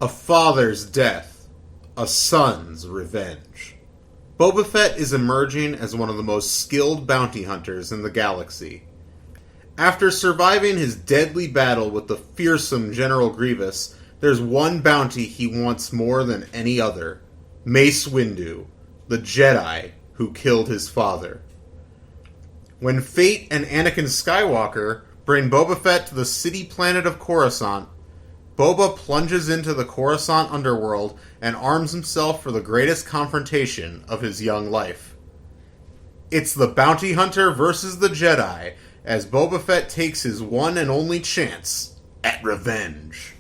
A father's death, a son's revenge. Boba Fett is emerging as one of the most skilled bounty hunters in the galaxy. After surviving his deadly battle with the fearsome General Grievous, there's one bounty he wants more than any other. Mace Windu, the Jedi who killed his father. When Fate and Anakin Skywalker bring Boba Fett to the city planet of Coruscant, Boba plunges into the Coruscant underworld and arms himself for the greatest confrontation of his young life. It's the bounty hunter versus the Jedi, as Boba Fett takes his one and only chance at revenge.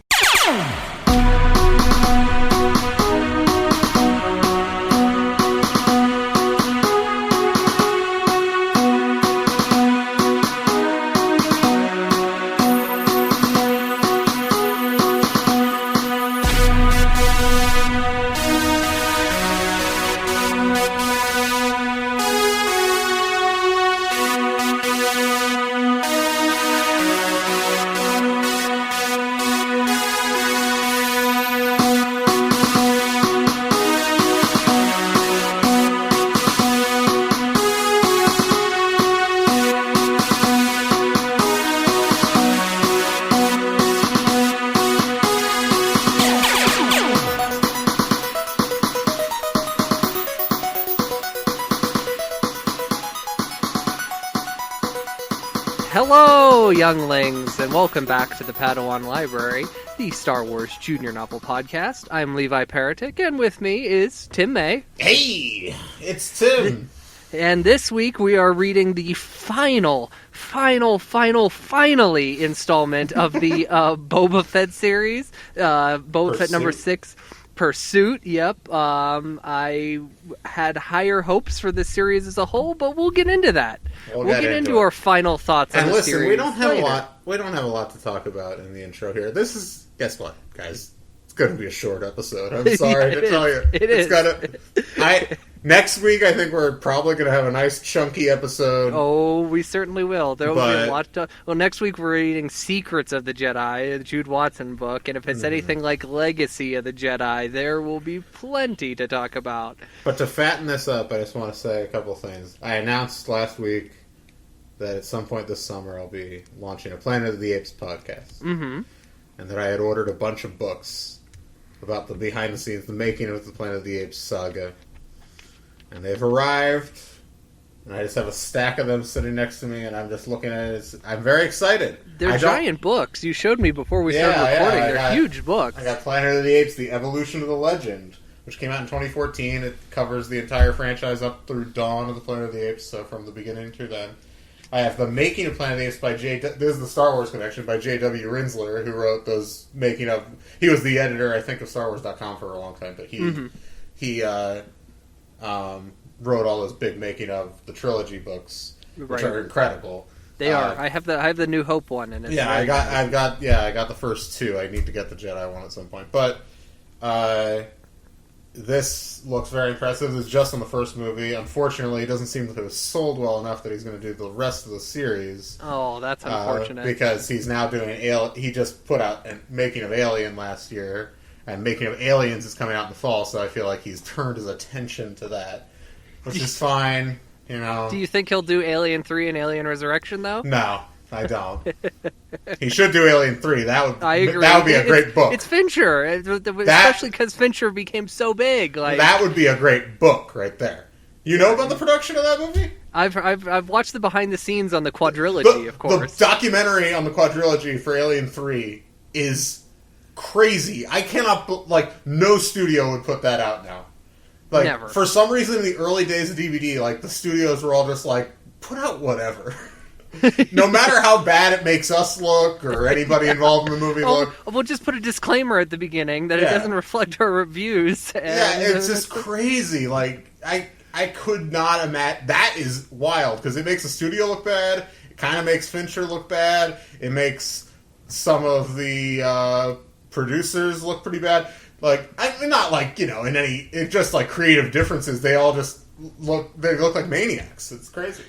Hello, younglings, and welcome back to the Padawan Library, the Star Wars Junior Novel Podcast. I'm Levi Paratic, and with me is Tim May. Hey, it's Tim. And this week we are reading the finally installment of the Boba Fett series, Boba Fett number 6. Pursuit, yep. I had higher hopes for this series as a whole, but we'll get into that. We'll get into our final thoughts on the series. And listen, we don't have a lot to talk about in the intro here. This is, guess what, guys? It's going to be a short episode. I'm sorry to tell you. Next week, I think we're probably going to have a nice chunky episode. Oh, we certainly will. There will be a lot to... Well, next week we're reading Secrets of the Jedi, the Jude Watson book, and if it's anything like Legacy of the Jedi, there will be plenty to talk about. But to fatten this up, I just want to say a couple things. I announced last week that at some point this summer I'll be launching a Planet of the Apes podcast. Mm-hmm. And that I had ordered a bunch of books about the behind-the-scenes, the making of the Planet of the Apes saga. And they've arrived, and I just have a stack of them sitting next to me, and I'm just looking at it. I'm very excited. They're giant books. You showed me before we started recording. They're huge books. I got Planet of the Apes, The Evolution of the Legend, which came out in 2014. It covers the entire franchise up through Dawn of the Planet of the Apes, so from the beginning to then. I have The Making of Planet of the Apes by this is the Star Wars Connection by J.W. Rinsler, who wrote those making of... He was the editor, I think, of StarWars.com for a long time, but he wrote all those big making of the trilogy books, which are incredible. They are. I have the New Hope one, and it's I got the first two. I need to get the Jedi one at some point, but this looks very impressive. It's just in the first movie. Unfortunately, it doesn't seem to have sold well enough that he's going to do the rest of the series. Oh, that's unfortunate. Because he's now doing he just put out a making of Alien last year. And Making of Aliens is coming out in the fall, so I feel like he's turned his attention to that, which is fine, you know. Do you think he'll do Alien 3 and Alien Resurrection, though? No, I don't. He should do Alien 3. I agree. That would be a great book. It's Fincher, especially because Fincher became so big. Like, that would be a great book right there. You know about the production of that movie? I've watched the behind the scenes on the quadrilogy, of course. The documentary on the quadrilogy for Alien 3 is crazy. I cannot, no studio would put that out now. Never. For some reason, in the early days of DVD, the studios were all just put out whatever. No matter how bad it makes us look, or anybody involved in the movie look. We'll just put a disclaimer at the beginning that it doesn't reflect our reviews. It's just crazy. I could not imagine. That is wild, because it makes the studio look bad, it kind of makes Fincher look bad, it makes some of the producers look pretty bad. Not in any... It's just creative differences. They all just look like maniacs. It's crazy.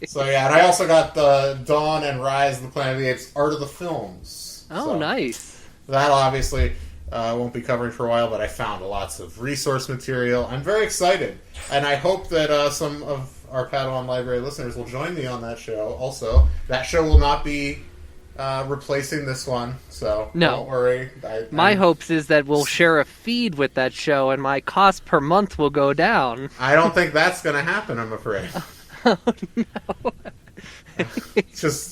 So and I also got the Dawn and Rise of the Planet of the Apes Art of the Films. Oh, nice. That obviously... I won't be covering for a while, but I found lots of resource material. I'm very excited, and I hope that some of our Padawan Library listeners will join me on that show. Also, that show will not be replacing this one, so don't worry. My hopes is that we'll share a feed with that show, and my cost per month will go down. I don't think that's going to happen, I'm afraid. Oh, no. Just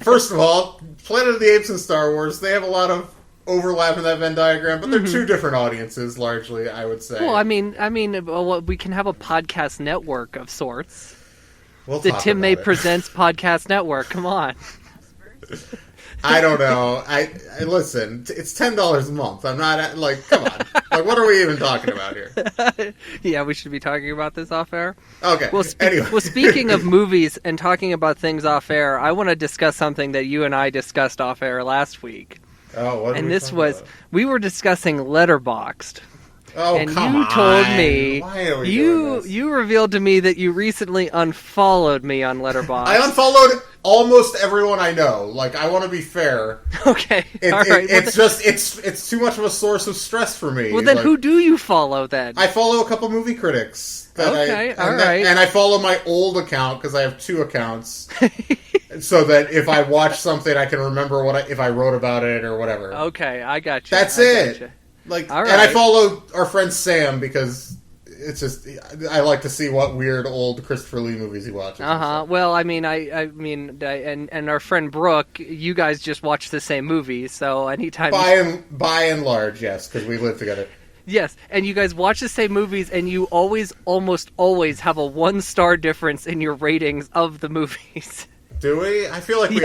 first of all, Planet of the Apes and Star Wars, they have a lot of overlap in that Venn diagram, but they're two different audiences, largely, I would say. Well, I mean, we can have a podcast network of sorts. The Tim May Presents Podcast Network. Come on. I don't know. I listen. It's $10 a month. I'm not like, come on. Like, what are we even talking about here? Yeah, we should be talking about this off air. Okay. Well, anyway. Well, speaking of movies and talking about things off air, I want to discuss something that you and I discussed off air last week. Oh, what? And this was we were discussing Letterboxd. Oh, and come you on. told me Why are we doing this? You revealed to me that you recently unfollowed me on Letterboxd. I unfollowed almost everyone I know. Like, I want to be fair. Okay, all right. It's too much of a source of stress for me. Well, then who do you follow then? I follow a couple movie critics. All right. And I follow my old account because I have two accounts, so that if I watch something, I can remember if I wrote about it or whatever. Okay, I got you. That's it. Like, all right. And I follow our friend Sam because it's just I like to see what weird old Christopher Lee movies he watches. Well, I mean, and our friend Brooke, you guys just watch the same movies, so anytime. By and large, yes, because we live together. Yes, and you guys watch the same movies, and you almost always have a 1-star difference in your ratings of the movies. Do we? I feel like we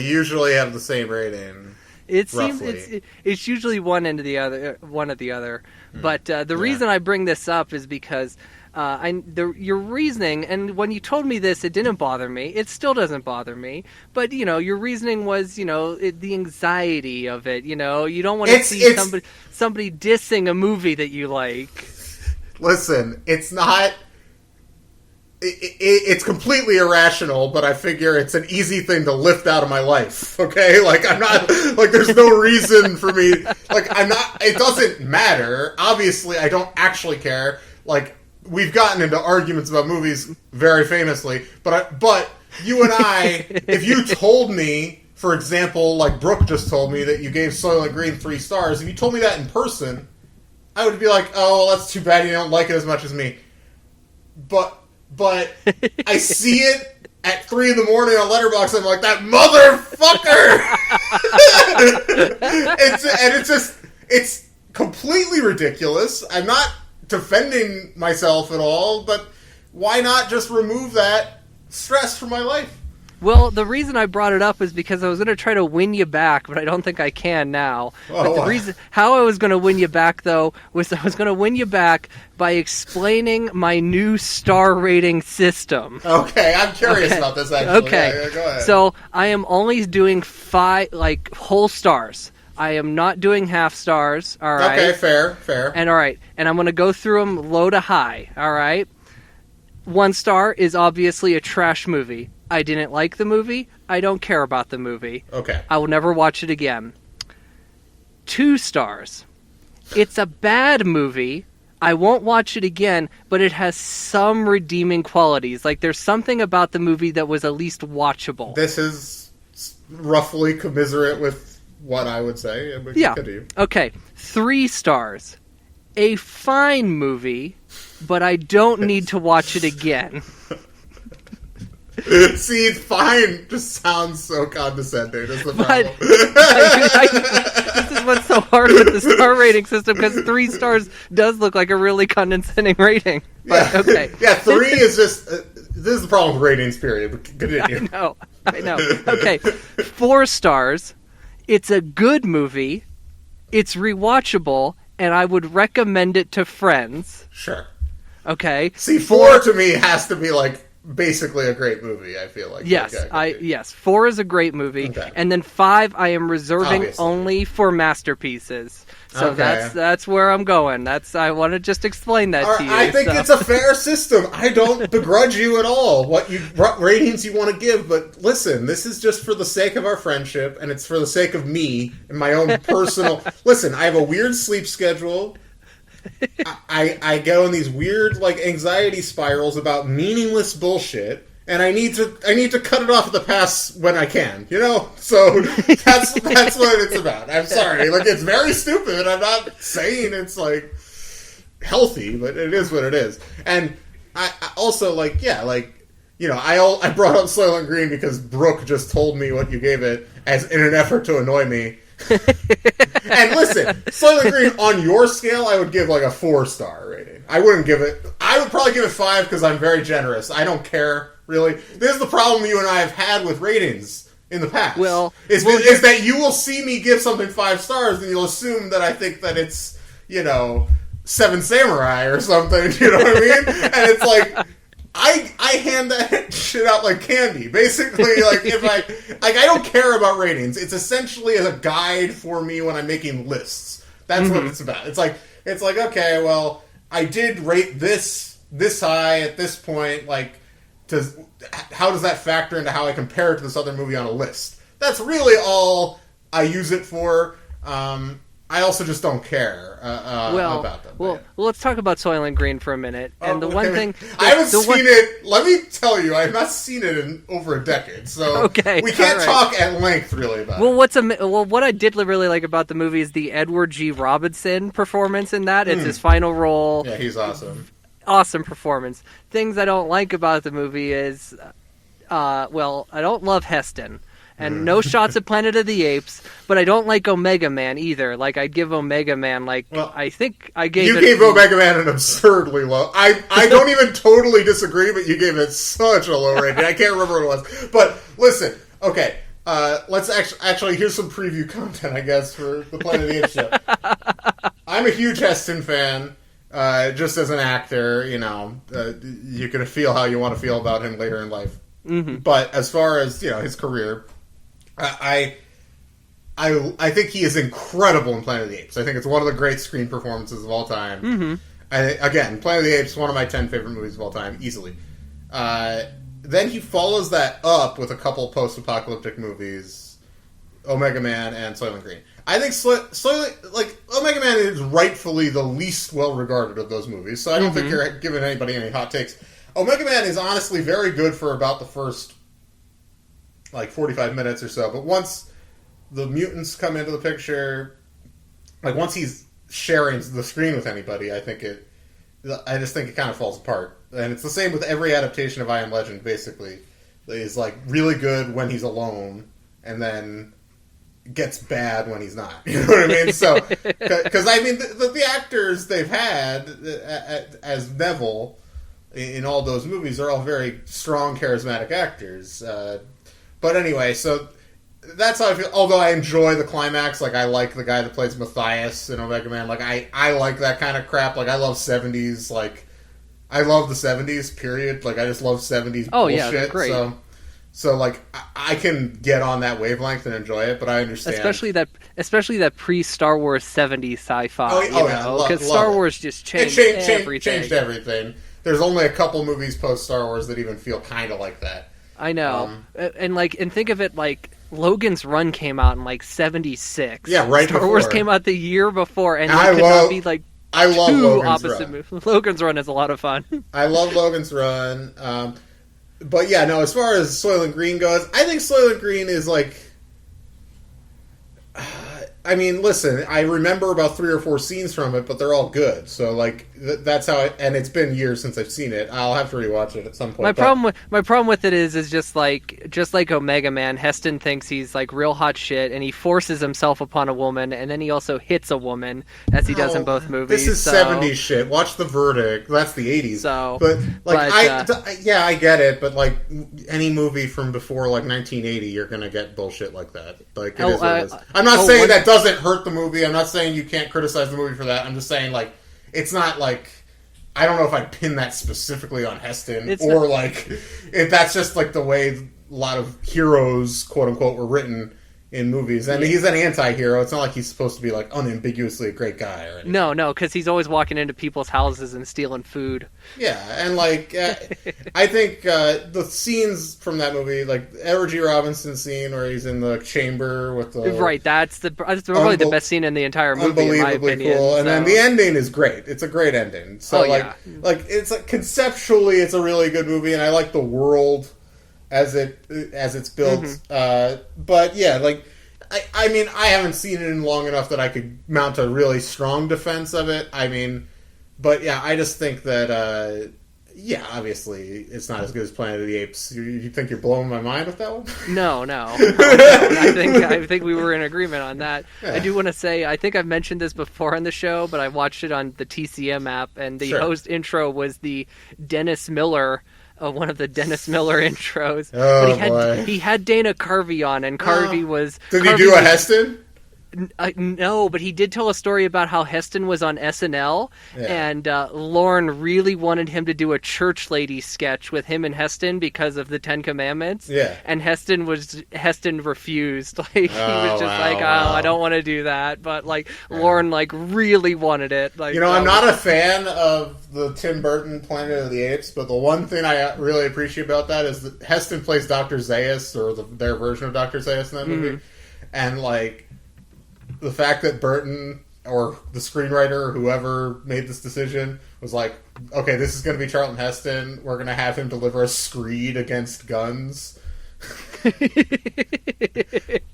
usually have the same rating. It seems it's usually one of the other. But the reason I bring this up is because your reasoning, and when you told me this, it didn't bother me. It still doesn't bother me. But your reasoning was the anxiety of it. You don't want to see somebody dissing a movie that you like. Listen, it's not. It's completely irrational, but I figure it's an easy thing to lift out of my life, okay? Like, I'm not, like, there's no reason for me, like, I'm not, it doesn't matter. Obviously, I don't actually care. Like, we've gotten into arguments about movies very famously, but you and I, if you told me, for example, like Brooke just told me that you gave Soylent Green 3 stars, if you told me that in person, I would be like, oh, that's too bad you don't like it as much as me. But I see it at 3 a.m. on Letterboxd, and I'm like, that motherfucker! It's completely ridiculous. I'm not defending myself at all, but why not just remove that stress from my life? Well, the reason I brought it up is because I was going to try to win you back, but I don't think I can now. But the reason how I was going to win you back, though, was I was going to win you back by explaining my new star rating system. Okay, I'm curious about this, actually. Okay, yeah, go ahead. So I am only doing 5, like, whole stars. I am not doing half stars, all right? Okay, fair. And all right, and I'm going to go through them low to high, all right? 1 star is obviously a trash movie. I didn't like the movie. I don't care about the movie. Okay. I will never watch it again. 2 stars. It's a bad movie. I won't watch it again, but it has some redeeming qualities. Like, there's something about the movie that was at least watchable. This is roughly commiserate with what I would say. Yeah. Okay. 3 stars. A fine movie, but I don't need to watch it again. See, fine just sounds so condescending. That's the problem. This is what's so hard with the star rating system, because 3 stars does look like a really condescending rating. But, yeah. Okay. Yeah, 3 is just... this is the problem with ratings, period. Continue. I know. Okay. 4 stars. It's a good movie. It's rewatchable, and I would recommend it to friends. Sure. Okay. See, 4 to me has to be like basically a great movie, I feel like. Yes, yes. 4 is a great movie, and then 5 I am reserving only for masterpieces. So that's where I'm going. I want to just explain that to you. I think it's a fair system. I don't begrudge you at all what ratings you want to give, but listen, this is just for the sake of our friendship, and it's for the sake of me and my own personal... Listen, I have a weird sleep schedule. I go in these weird anxiety spirals about meaningless bullshit, and I need to cut it off at the pass when I can, So that's what it's about. I'm sorry, it's very stupid. I'm not saying it's healthy, but it is what it is. And I also I brought up Soylent Green because Brooke just told me what you gave it in an effort to annoy me. And listen, Soylent Green on your scale, I would give a 4-star rating. I wouldn't give it. I would probably give it 5 because I'm very generous. I don't care really. This is the problem you and I have had with ratings in the past. Is that you will see me give something 5 stars and you'll assume that I think that it's Seven Samurai or something. You know what I mean? And it's I hand that shit out like candy. Basically, if I don't care about ratings. It's essentially a guide for me when I'm making lists. That's what it's about. It's okay, well, I did rate this high at this point. How does that factor into how I compare it to this other movie on a list? That's really all I use it for. I also just don't care about them. Well, let's talk about Soylent Green for a minute. And the one thing... I haven't seen it... Let me tell you, I have not seen it in over a decade, so we can't talk at length, really, about it. What I did really like about the movie is the Edward G. Robinson performance in that. It's his final role. Yeah, he's awesome. Awesome performance. Things I don't like about the movie is... I don't love Heston. And no shots at Planet of the Apes, but I don't like Omega Man either. I'd give Omega Man, I think I gave You gave Omega Man an absurdly low... I don't even totally disagree, but you gave it such a low rating. I can't remember what it was. But, listen, okay, let's actually... Here's some preview content, I guess, for the Planet of the Apes show. I'm a huge Heston fan, just as an actor, you can feel how you want to feel about him later in life. Mm-hmm. But as far as, his career... I think he is incredible in Planet of the Apes. I think it's one of the great screen performances of all time. Mm-hmm. Again, Planet of the Apes, one of my 10 favorite movies of all time, easily. Then he follows that up with a couple post-apocalyptic movies, Omega Man and Soylent Green. I think Omega Man is rightfully the least well-regarded of those movies, so I don't think you're giving anybody any hot takes. Omega Man is honestly very good for about the first 45 minutes or so, but once the mutants come into the picture, once he's sharing the screen with anybody, I just think it kind of falls apart. And it's the same with every adaptation of I Am Legend, basically. He's really good when he's alone, and then gets bad when he's not. You know what I mean? So, because the actors they've had as Neville in all those movies are all very strong, charismatic actors. But anyway, so that's how I feel. Although I enjoy the climax, I like the guy that plays Matthias in Omega Man. I like that kind of crap. I love 70s. I love the 70s. Period. I just love 70s. Oh bullshit. Yeah, they're great. So I can get on that wavelength and enjoy it, but I understand. Especially that pre-Star Wars 70s sci-fi. Because Star Wars just changed everything. Changed everything. There's only a couple movies post Star Wars that even feel kind of like that. I know, and think of it Logan's Run came out in 76. Yeah, right. Star Wars came out the year before, and I love Logan's opposite Run. movies. Logan's Run is a lot of fun. I love Logan's Run, but yeah, no. As far as Soylent Green goes, I think Soylent Green is listen, I remember about 3 or 4 scenes from it, but they're all good. So, that's how and it's been years since I've seen it. I'll have to rewatch it at some point. My problem with it is just like Omega Man, Heston thinks he's real hot shit, and he forces himself upon a woman, and then he also hits a woman, as he does in both movies. This is 70s shit. Watch The Verdict. That's the 80s. I get it, but any movie from before 1980, you're gonna get bullshit like that. It is what it is. I'm not saying that doesn't hurt the movie. I'm not saying you can't criticize the movie for that. I'm just saying it's not I don't know if I'd pin that specifically on Heston, It's or not- like if that's just like the way a lot of heroes, quote unquote, were written in movies. And he's an anti-hero. It's not like he's supposed to be like unambiguously a great guy or anything. No, because he's always walking into people's houses and stealing food. Yeah, and like I think the scenes from that movie, like Edward G. Robinson scene where he's in the chamber with the Right, that's probably the best scene in the entire movie, in my unbelievably opinion. cool. And so. then the ending is great. It's a great ending. So like it's like conceptually it's a really good movie, and I like the world as it's built. Mm-hmm. But yeah, like I mean, I haven't seen it in long enough that I could mount a really strong defense of it. I mean, but yeah, I just think that obviously it's not as good as Planet of the Apes. You think you're blowing my mind with that one? No. I think we were in agreement on that. Yeah. I do want to say, I think I've mentioned this before on the show, but I watched it on the TCM app, and the host intro was the Dennis Miller. One of the Dennis Miller intros. Oh, but he had Dana Carvey on, and Carvey was... Did he do a Heston? No, but he did tell a story about how Heston was on SNL, and Lorne really wanted him to do a church lady sketch with him and Heston because of the Ten Commandments. Yeah. And Heston refused. Like he was just I don't want to do that. But like Lorne like really wanted it. Like I'm not a fan of the Tim Burton Planet of the Apes, but the one thing I really appreciate about that is that Heston plays Dr. Zaius, or their version of Dr. Zaius in that movie, and like. The fact that Burton or the screenwriter or whoever made this decision was like, okay, this is going to be Charlton Heston. We're going to have him deliver a screed against guns.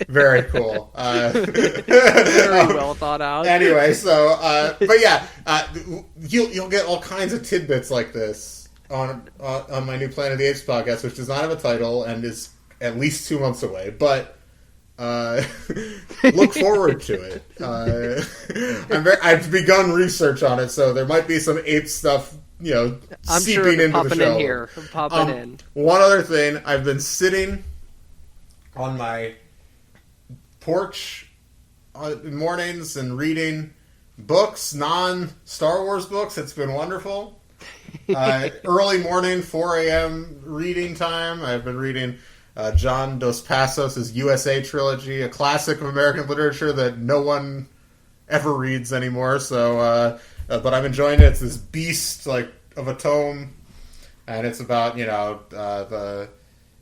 Very cool. Very well thought out. Anyway, so but yeah, you'll get all kinds of tidbits like this on my new Planet of the Apes podcast, which does not have a title and is at least 2 months away, but. Look forward to it. I've begun research on it, so there might be some ape stuff, I'm seeping sure into popping the show. in here. Popping in. One other thing, I've been sitting on my porch in mornings and reading books, non-Star Wars books. It's been wonderful. Early morning, 4 a.m. reading time. I've been reading John Dos Passos' USA trilogy, a classic of American literature that no one ever reads anymore. So, but I'm enjoying it. It's this beast like of a tome, and it's about the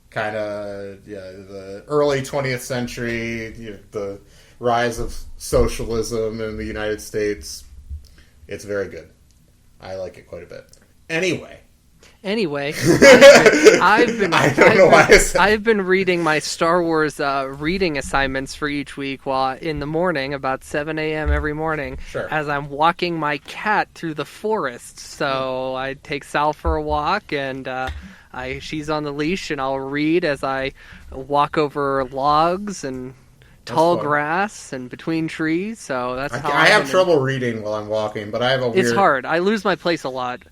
kind of the early 20th century, the rise of socialism in the United States. It's very good. I like it quite a bit. Anyway, I've been reading my Star Wars reading assignments for each week while in the morning, about 7 a.m. every morning, as I'm walking my cat through the forest. So I take Sal for a walk, and she's on the leash, and I'll read as I walk over logs and tall grass and between trees. So that's how I have trouble reading while I'm walking, but I have a weird... It's hard. I lose my place a lot.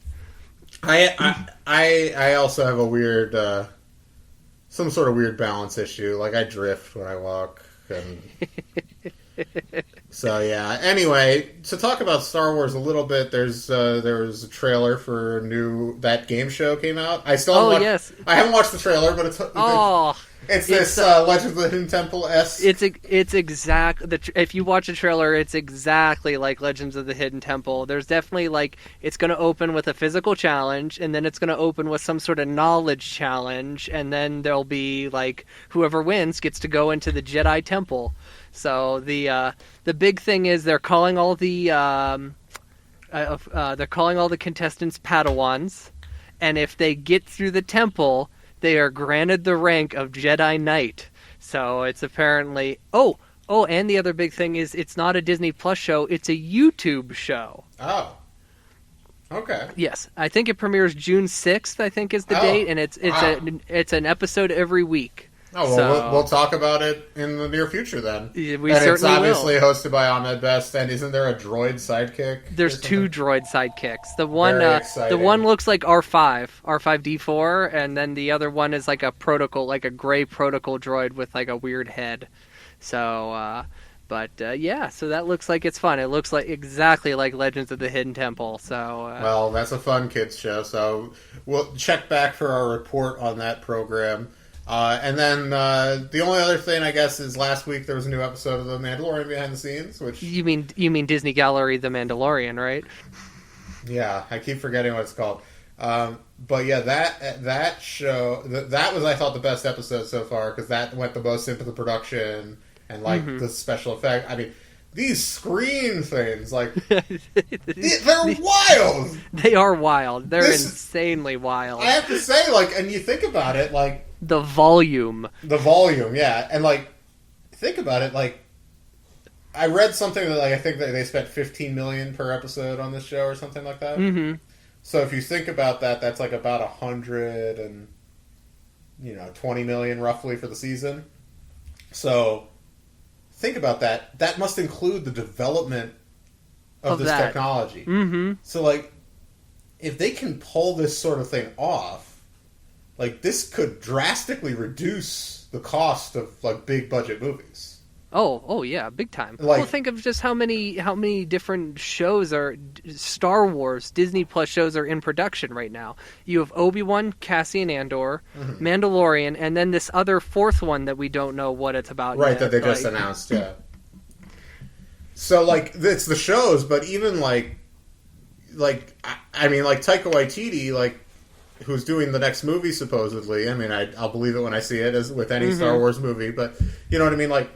I also have a weird, some sort of weird balance issue. Like I drift when I walk, and so yeah. Anyway, to talk about Star Wars a little bit, there was a trailer for that game show came out. I haven't watched the trailer, but it's this Legends of the Hidden Temple-esque. It's if you watch a trailer, it's exactly like Legends of the Hidden Temple. There's definitely it's going to open with a physical challenge, and then it's going to open with some sort of knowledge challenge, and then there'll be whoever wins gets to go into the Jedi Temple. So the big thing is they're calling all the contestants Padawans, and if they get through the temple, they are granted the rank of Jedi Knight. So it's apparently... Oh, and the other big thing is it's not a Disney Plus show, it's a YouTube show. Oh. Okay. Yes. I think it premieres June 6th, I think is the date, and it's an episode every week. Oh, well, we'll talk about it in the near future then. It's obviously hosted by Ahmed Best, and isn't there a droid sidekick? There's 2 droid sidekicks. The one looks like R5D4, and then the other one is like a protocol, like a gray protocol droid with like a weird head. So But yeah, so that looks like it's fun. It looks like exactly like Legends of the Hidden Temple. So well, that's a fun kids show. So we'll check back for our report on that program. And then the only other thing, I guess, is last week there was a new episode of The Mandalorian behind the scenes. Which you mean Disney Gallery The Mandalorian, right? Yeah, I keep forgetting what it's called. But yeah, that show that was, I thought, the best episode so far, because that went the most into the production and like the special effect. I mean, these screen things, like they're wild. They are wild. They're insanely wild. I have to say, like, and you think about it, like the volume, yeah, and like think about it, like I read something that like I think that they spent $15 million per episode on this show or something like that. Mm-hmm. So if you think about that, that's like about $120 million roughly for the season. So think about that. That must include the development of this technology. Mm-hmm. So like, if they can pull this sort of thing off, like this could drastically reduce the cost of like big budget movies. Oh yeah, big time. Like, well, think of just how many different shows are Star Wars Disney Plus shows are in production right now. You have Obi-Wan, Cassian Andor, Mandalorian, and then this other fourth one that we don't know what it's about right, yet. That they just announced, yeah. So like it's the shows, but even like I mean, like Taika Waititi, like, who's doing the next movie supposedly. I mean, I'll believe it when I see it, as with any Star Wars movie, but you know what I mean, like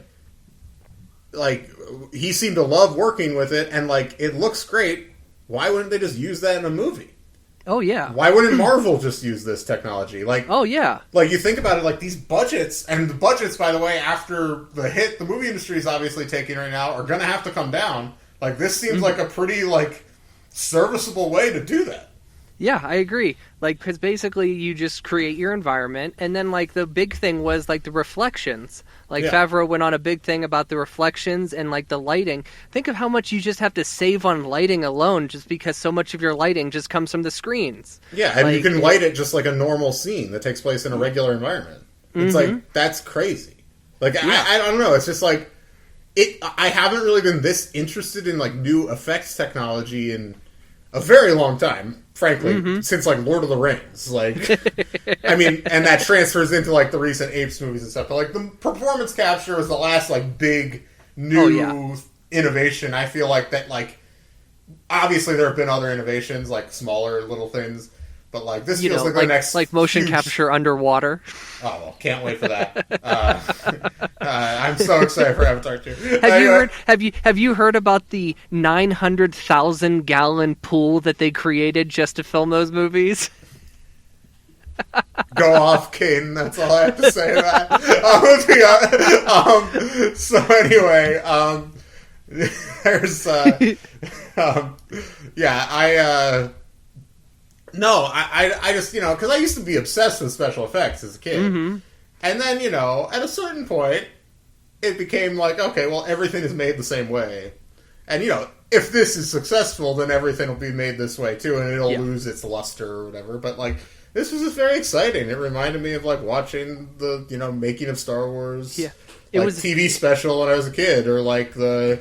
he seemed to love working with it, and like it looks great. Why wouldn't they just use that in a movie? Oh yeah. Why wouldn't Marvel just use this technology? Like, oh yeah. Like, you think about it, like these budgets, and the budgets, by the way, after the hit the movie industry is obviously taking right now, are going to have to come down. Like, this seems like a pretty like serviceable way to do that. Yeah, I agree. Like, because basically you just create your environment, and then, like, the big thing was, like, the reflections. Like, Favreau went on a big thing about the reflections and, like, the lighting. Think of how much you just have to save on lighting alone, just because so much of your lighting just comes from the screens. Yeah, and like, you can light it just like a normal scene that takes place in a regular environment. It's like, that's crazy. Like, I don't know, it's just like, I haven't really been this interested in, like, new effects technology in a very long time, frankly, since like Lord of the Rings. Like, I mean, and that transfers into like the recent Apes movies and stuff. But like the performance capture was the last like big new innovation. I feel like that, like, obviously there have been other innovations, like smaller little things, but like this feels like the next, like motion capture underwater. Oh, well, can't wait for that. I'm so excited for Avatar 2. Have you heard about the 900,000 gallon pool that they created just to film those movies? Go off, Caden. That's all I have to say to that. So anyway, there's no, I just, because I used to be obsessed with special effects as a kid. Mm-hmm. And then, at a certain point, it became like, okay, well, everything is made the same way. And, if this is successful, then everything will be made this way, too, and it'll lose its luster or whatever. But, like, this was just very exciting. It reminded me of, like, watching the, making of Star Wars. Yeah. It was TV special when I was a kid, or, like, the...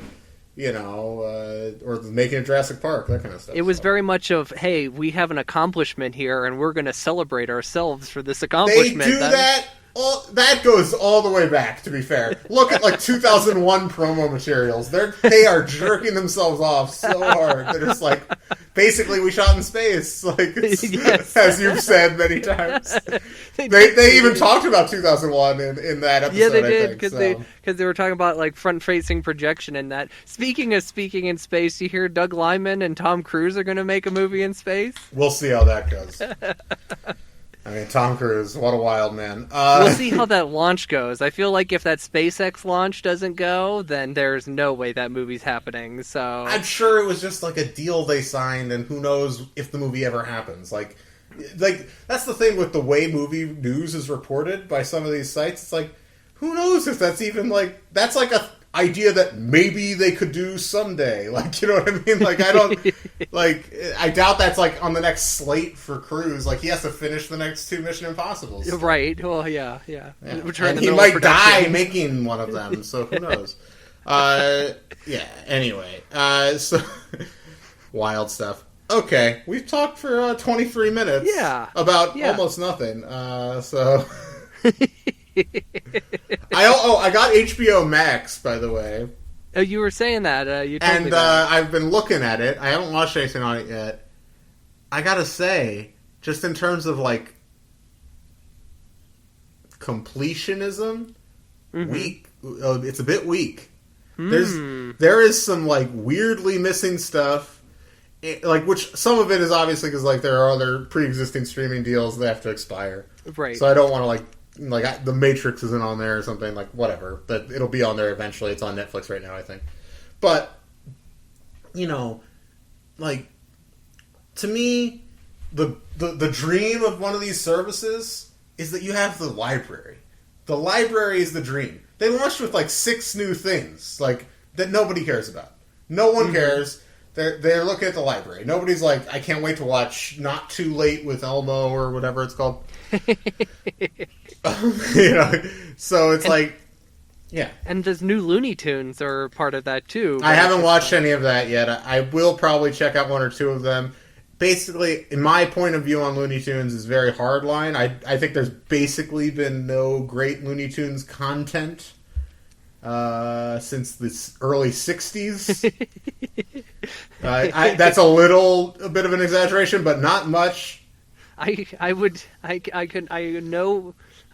or the making of Jurassic Park, that kind of stuff. It was very much of, hey, we have an accomplishment here, and we're going to celebrate ourselves for this accomplishment. They do that. That goes all the way back, to be fair. Look at, like, 2001 promo materials. They are jerking themselves off so hard. They're just like, basically, we shot in space, like, as you've said many times. They even talked about 2001 in that episode, yeah, they did, because they were talking about, like, front-facing projection and that. Speaking of speaking in space, you hear Doug Liman and Tom Cruise are going to make a movie in space? We'll see how that goes. I mean, Tom Cruise, what a wild man. We'll see how that launch goes. I feel like if that SpaceX launch doesn't go, then there's no way that movie's happening. So I'm sure it was just like a deal they signed, and who knows if the movie ever happens. Like that's the thing with the way movie news is reported by some of these sites. It's like, who knows if that's even like, that's like a idea that maybe they could do someday. Like, you know what I mean? Like, I don't, like, I doubt that's, like, on the next slate for Cruise. Like, he has to finish the next 2 Mission Impossibles. Right. Well, yeah. And he might die making one of them, so who knows? Yeah, anyway. So, wild stuff. Okay, we've talked for 23 minutes. Yeah. About almost nothing. So... I got HBO Max, by the way. Oh, you were saying that. You told me and that. I've been looking at it. I haven't watched anything on it yet. I gotta say, just in terms of, like, completionism, weak. It's a bit weak. There is some, like, weirdly missing stuff. Like, which some of it is obviously because, like, there are other pre-existing streaming deals that have to expire. Right. So I don't want to, like The Matrix isn't on there or something, like, whatever. But it'll be on there eventually. It's on Netflix right now, I think. But, you know, like, to me, the dream of one of these services is that you have the library. The library is the dream. They launched with, like, 6 new things, like, that nobody cares about. No one cares. They're looking at the library. Nobody's like, I can't wait to watch Not Too Late with Elmo or whatever it's called. You know, so it's like, yeah. And those new Looney Tunes are part of that too. I haven't watched any of that yet. I will probably check out 1 or 2 of them. Basically, in my point of view on Looney Tunes is very hardline. I think there's basically been no great Looney Tunes content since the early 60s. That's a bit of an exaggeration, but not much.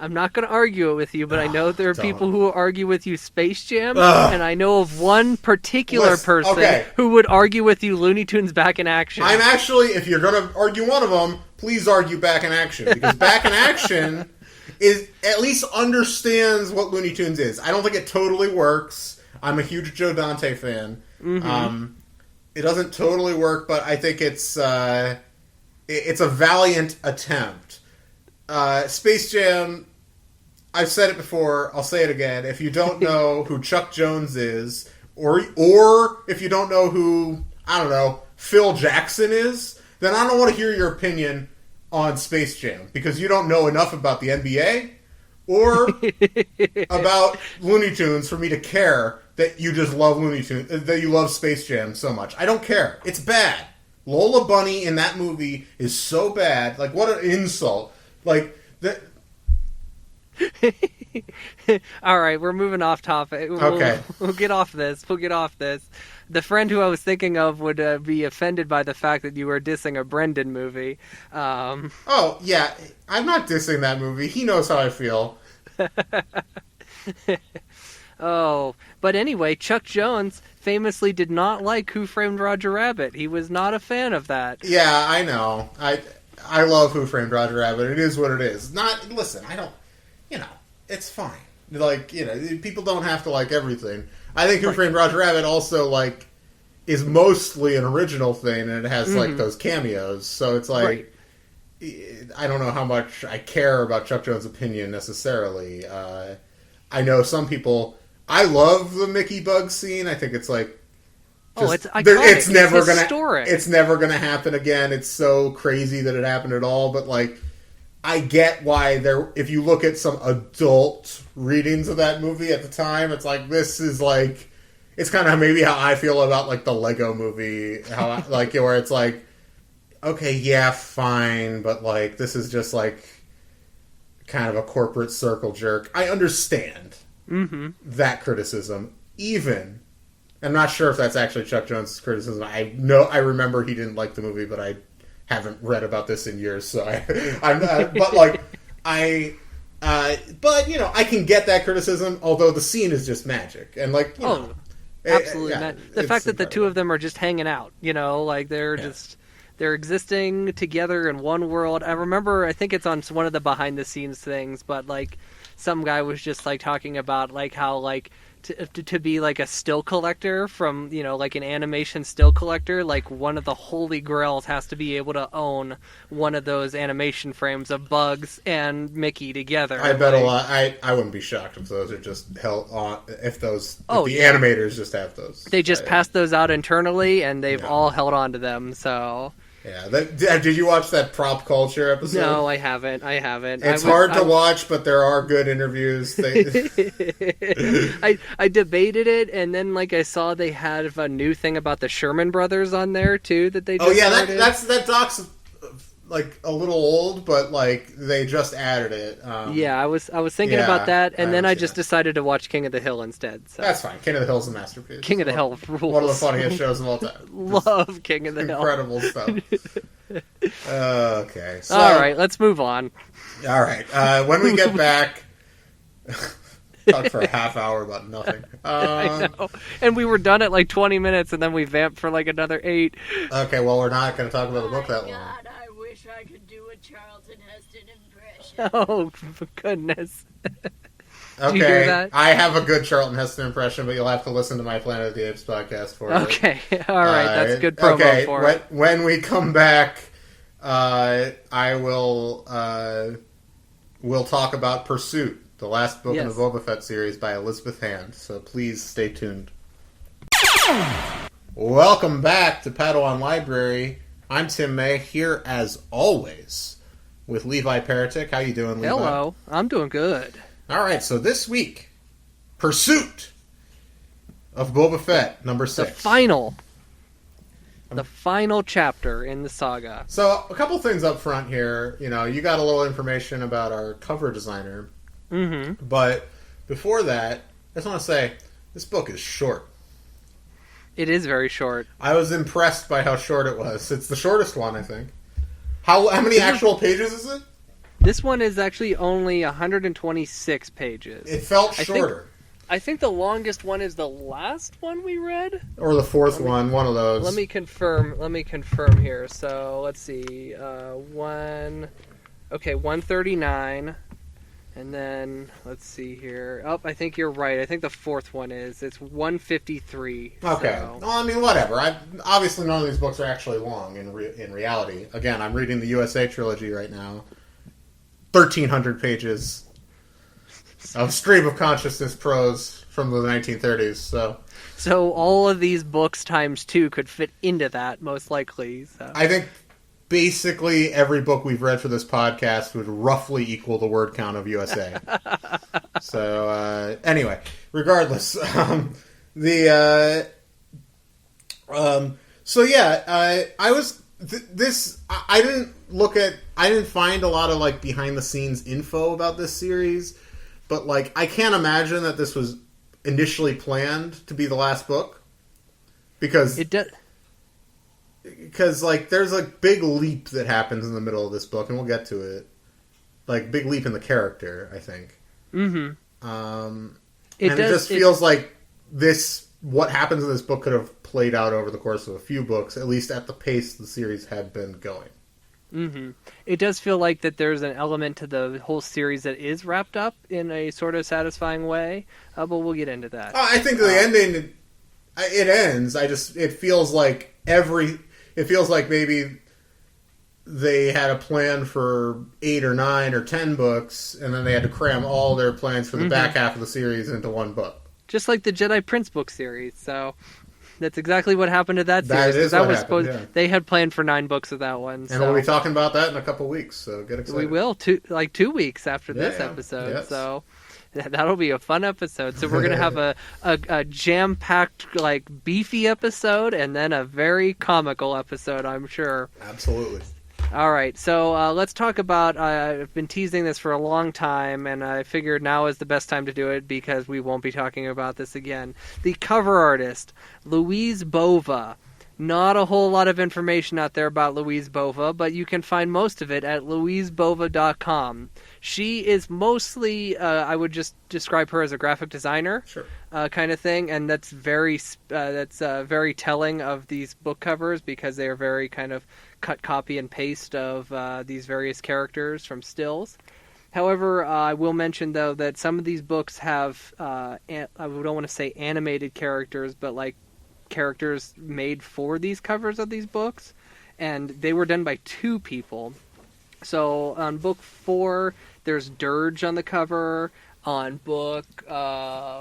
I'm not going to argue it with you, but I know there are people who will argue with you Space Jam, and I know of one particular person who would argue with you Looney Tunes Back in Action. I'm actually, if you're going to argue one of them, please argue Back in Action, because Back in Action is at least understands what Looney Tunes is. I don't think it totally works. I'm a huge Joe Dante fan. It doesn't totally work, but I think it's a valiant attempt. Space Jam, I've said it before, I'll say it again. If you don't know who Chuck Jones is, or if you don't know who, I don't know, Phil Jackson is, then I don't want to hear your opinion on Space Jam, because you don't know enough about the NBA or about Looney Tunes for me to care that you just love Looney Tunes, that you love Space Jam so much. I don't care. It's bad. Lola Bunny in that movie is so bad. Like, what an insult. Like, All right, we're moving off topic. Okay. We'll get off this. The friend who I was thinking of would be offended by the fact that you were dissing a Brendan movie. Oh, yeah. I'm not dissing that movie. He knows how I feel. Oh, but anyway, Chuck Jones famously did not like Who Framed Roger Rabbit. He was not a fan of that. Yeah, I know. I love Who Framed Roger Rabbit. It is what it is. Listen, I don't, it's fine. Like, people don't have to like everything. I think Who Framed Roger Rabbit also, like, is mostly an original thing, and it has, like, those cameos. So it's like, I don't know how much I care about Chuck Jones' opinion necessarily. I know some people... I love the Mickey Bug scene. I think it's like... it's iconic. It's never historic. It's never going to happen again. It's so crazy that it happened at all. But, like, I get why if you look at some adult readings of that movie at the time, it's like, this is like... It's kind of maybe how I feel about, like, the Lego movie. Where it's like, okay, yeah, fine. But, like, this is just, like, kind of a corporate circle jerk. I understand. That criticism, even, I'm not sure if that's actually Chuck Jones' criticism. I remember he didn't like the movie, but I haven't read about this in years, so I can get that criticism, although the scene is just magic, and absolutely, the fact that the two of them are just hanging out, they're existing together in one world. I remember, I think it's on one of the behind the scenes things, but like, some guy was just like talking about like how like to be like a still collector from like an animation still collector, like one of the holy grails has to be able to own one of those animation frames of Bugs and Mickey together. I bet a lot. I wouldn't be shocked if those are just held on. If the animators just have those. They just passed those out internally, and they've all held on to them. So Yeah. Did you watch that Prop Culture episode? No, I haven't. It's hard to watch, but there are good interviews. I debated it, and then I saw they had a new thing about the Sherman Brothers on there too that they just started. that doc's a little old, but they just added it. I was thinking about that, and then I just decided to watch King of the Hill instead. So. That's fine. King of the Hill's a masterpiece. King of the Hill rules. One of the funniest shows of all time. Love King of the Hill. Incredible stuff. Okay. So, all right, let's move on. All right. When we get back, talk for a half hour about nothing. I know. And we were done at 20 minutes, and then we vamped for another 8. Okay, well, we're not going to talk about the book that long. I wish I could do a Charlton Heston impression. Oh, for goodness. Okay, you hear that? I have a good Charlton Heston impression, but you'll have to listen to my Planet of the Apes podcast for it. Okay, all right, that's good promo for it. When we come back, we'll talk about Pursuit, the last book in the Boba Fett series by Elizabeth Hand, so please stay tuned. Welcome back to Padawan Library. I'm Tim May, here as always with Levi Peretic. How you doing, Levi? Hello, I'm doing good. All right, so this week, Pursuit of Boba Fett, number 6. The final chapter in the saga. So, a couple things up front here. You got a little information about our cover designer. Mm-hmm. But before that, I just want to say, this book is short. It is very short. I was impressed by how short it was. It's the shortest one, I think. How many actual pages is it? This one is actually only 126 pages. It felt shorter. I think the longest one is the last one we read, or the fourth one of those. Let me confirm here. So let's see, 139, and then let's see here. Oh, I think you're right. I think the fourth one is. It's 153. Okay. So. Well, I mean, whatever. Obviously, none of these books are actually long in reality. Again, I'm reading the USA trilogy right now. 1,300 pages of stream of consciousness prose from the 1930s. So all of these books times 2 could fit into that, most likely. So. I think basically every book we've read for this podcast would roughly equal the word count of USA. So anyway, regardless, I didn't find a lot of behind the scenes info about this series, but I can't imagine that this was initially planned to be the last book, because it does. Because there's a big leap that happens in the middle of this book, and we'll get to it. Big leap in the character, I think. Mm-hmm. It just feels like what happens in this book could have played out over the course of a few books, at least at the pace the series had been going. Mm-hmm. It does feel like that there's an element to the whole series that is wrapped up in a sort of satisfying way, but we'll get into that. I think the ending, it ends. It feels like maybe they had a plan for 8 or 9 or 10 books, and then they had to cram all their plans for the back half of the series into one book. Just like the Jedi Prince book series, so that's exactly what happened to that series. They had planned for 9 books of that one. And we'll be talking about that in a couple weeks, so get excited. We will, 2 weeks after this episode, yes. So that'll be a fun episode. So we're going to have a jam-packed, beefy episode, and then a very comical episode, I'm sure. Absolutely. All right, so let's talk about, I've been teasing this for a long time, and I figured now is the best time to do it because we won't be talking about this again. The cover artist, Louise Bova. Not a whole lot of information out there about Louise Bova, but you can find most of it at louisebova.com. She is mostly, I would just describe her as a graphic designer, sure. Kind of thing, and that's very telling of these book covers because they are very kind of cut, copy, and paste of these various characters from stills. However, I will mention, though, that some of these books have, I don't want to say animated characters, but characters made for these covers of these books, and they were done by 2 people. So on book 4, there's Dirge on the cover. on book,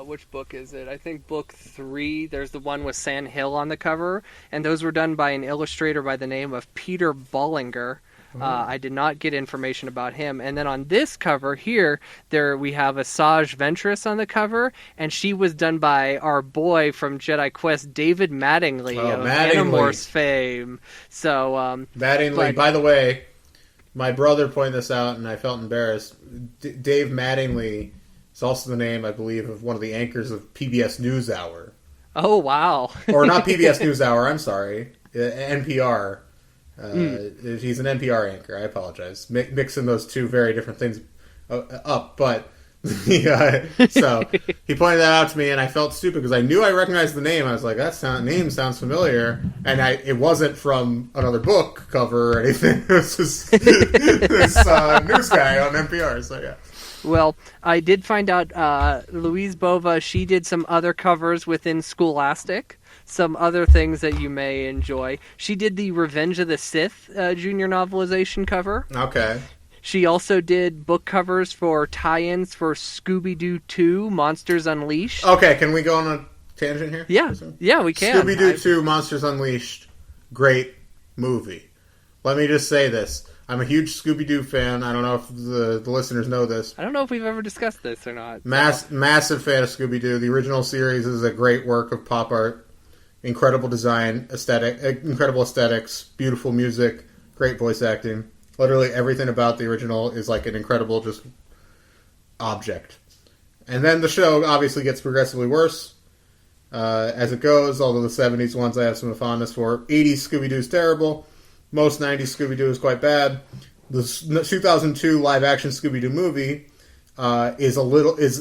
which book is it? I think book 3, there's the one with Sand Hill on the cover, and those were done by an illustrator by the name of Peter Bollinger. I did not get information about him. And then on this cover here, we have Asajj Ventress on the cover, and she was done by our boy from Jedi Quest, David Mattingly of Animorphs fame. So, Mattingly, by the way, my brother pointed this out, and I felt embarrassed. Dave Mattingly is also the name, I believe, of one of the anchors of PBS NewsHour. Oh, wow. Or not PBS NewsHour, I'm sorry. NPR. He's an NPR anchor. I apologize. Mixing those two very different things up, but so he pointed that out to me, and I felt stupid because I knew I recognized the name. I was like, name sounds familiar, and it wasn't from another book cover or anything. It was just this news guy on NPR. So yeah. Well, I did find out Louise Bova, she did some other covers within Scholastic, some other things that you may enjoy. She did the Revenge of the Sith junior novelization cover. Okay. She also did book covers for tie-ins for Scooby-Doo 2, Monsters Unleashed. Okay, can we go on a tangent here? Yeah, we can. Scooby-Doo 2, Monsters Unleashed, great movie. Let me just say this. I'm a huge Scooby-Doo fan. I don't know if the listeners know this. I don't know if we've ever discussed this or not. Massive fan of Scooby-Doo. The original series is a great work of pop art. Incredible design, incredible aesthetics, beautiful music, great voice acting. Literally everything about the original is like an incredible just object. And then the show obviously gets progressively worse as it goes, although the 70s ones I have some fondness for. 80s Scooby-Doo is terrible. Most 90s Scooby-Doo is quite bad. The 2002 live-action Scooby-Doo movie is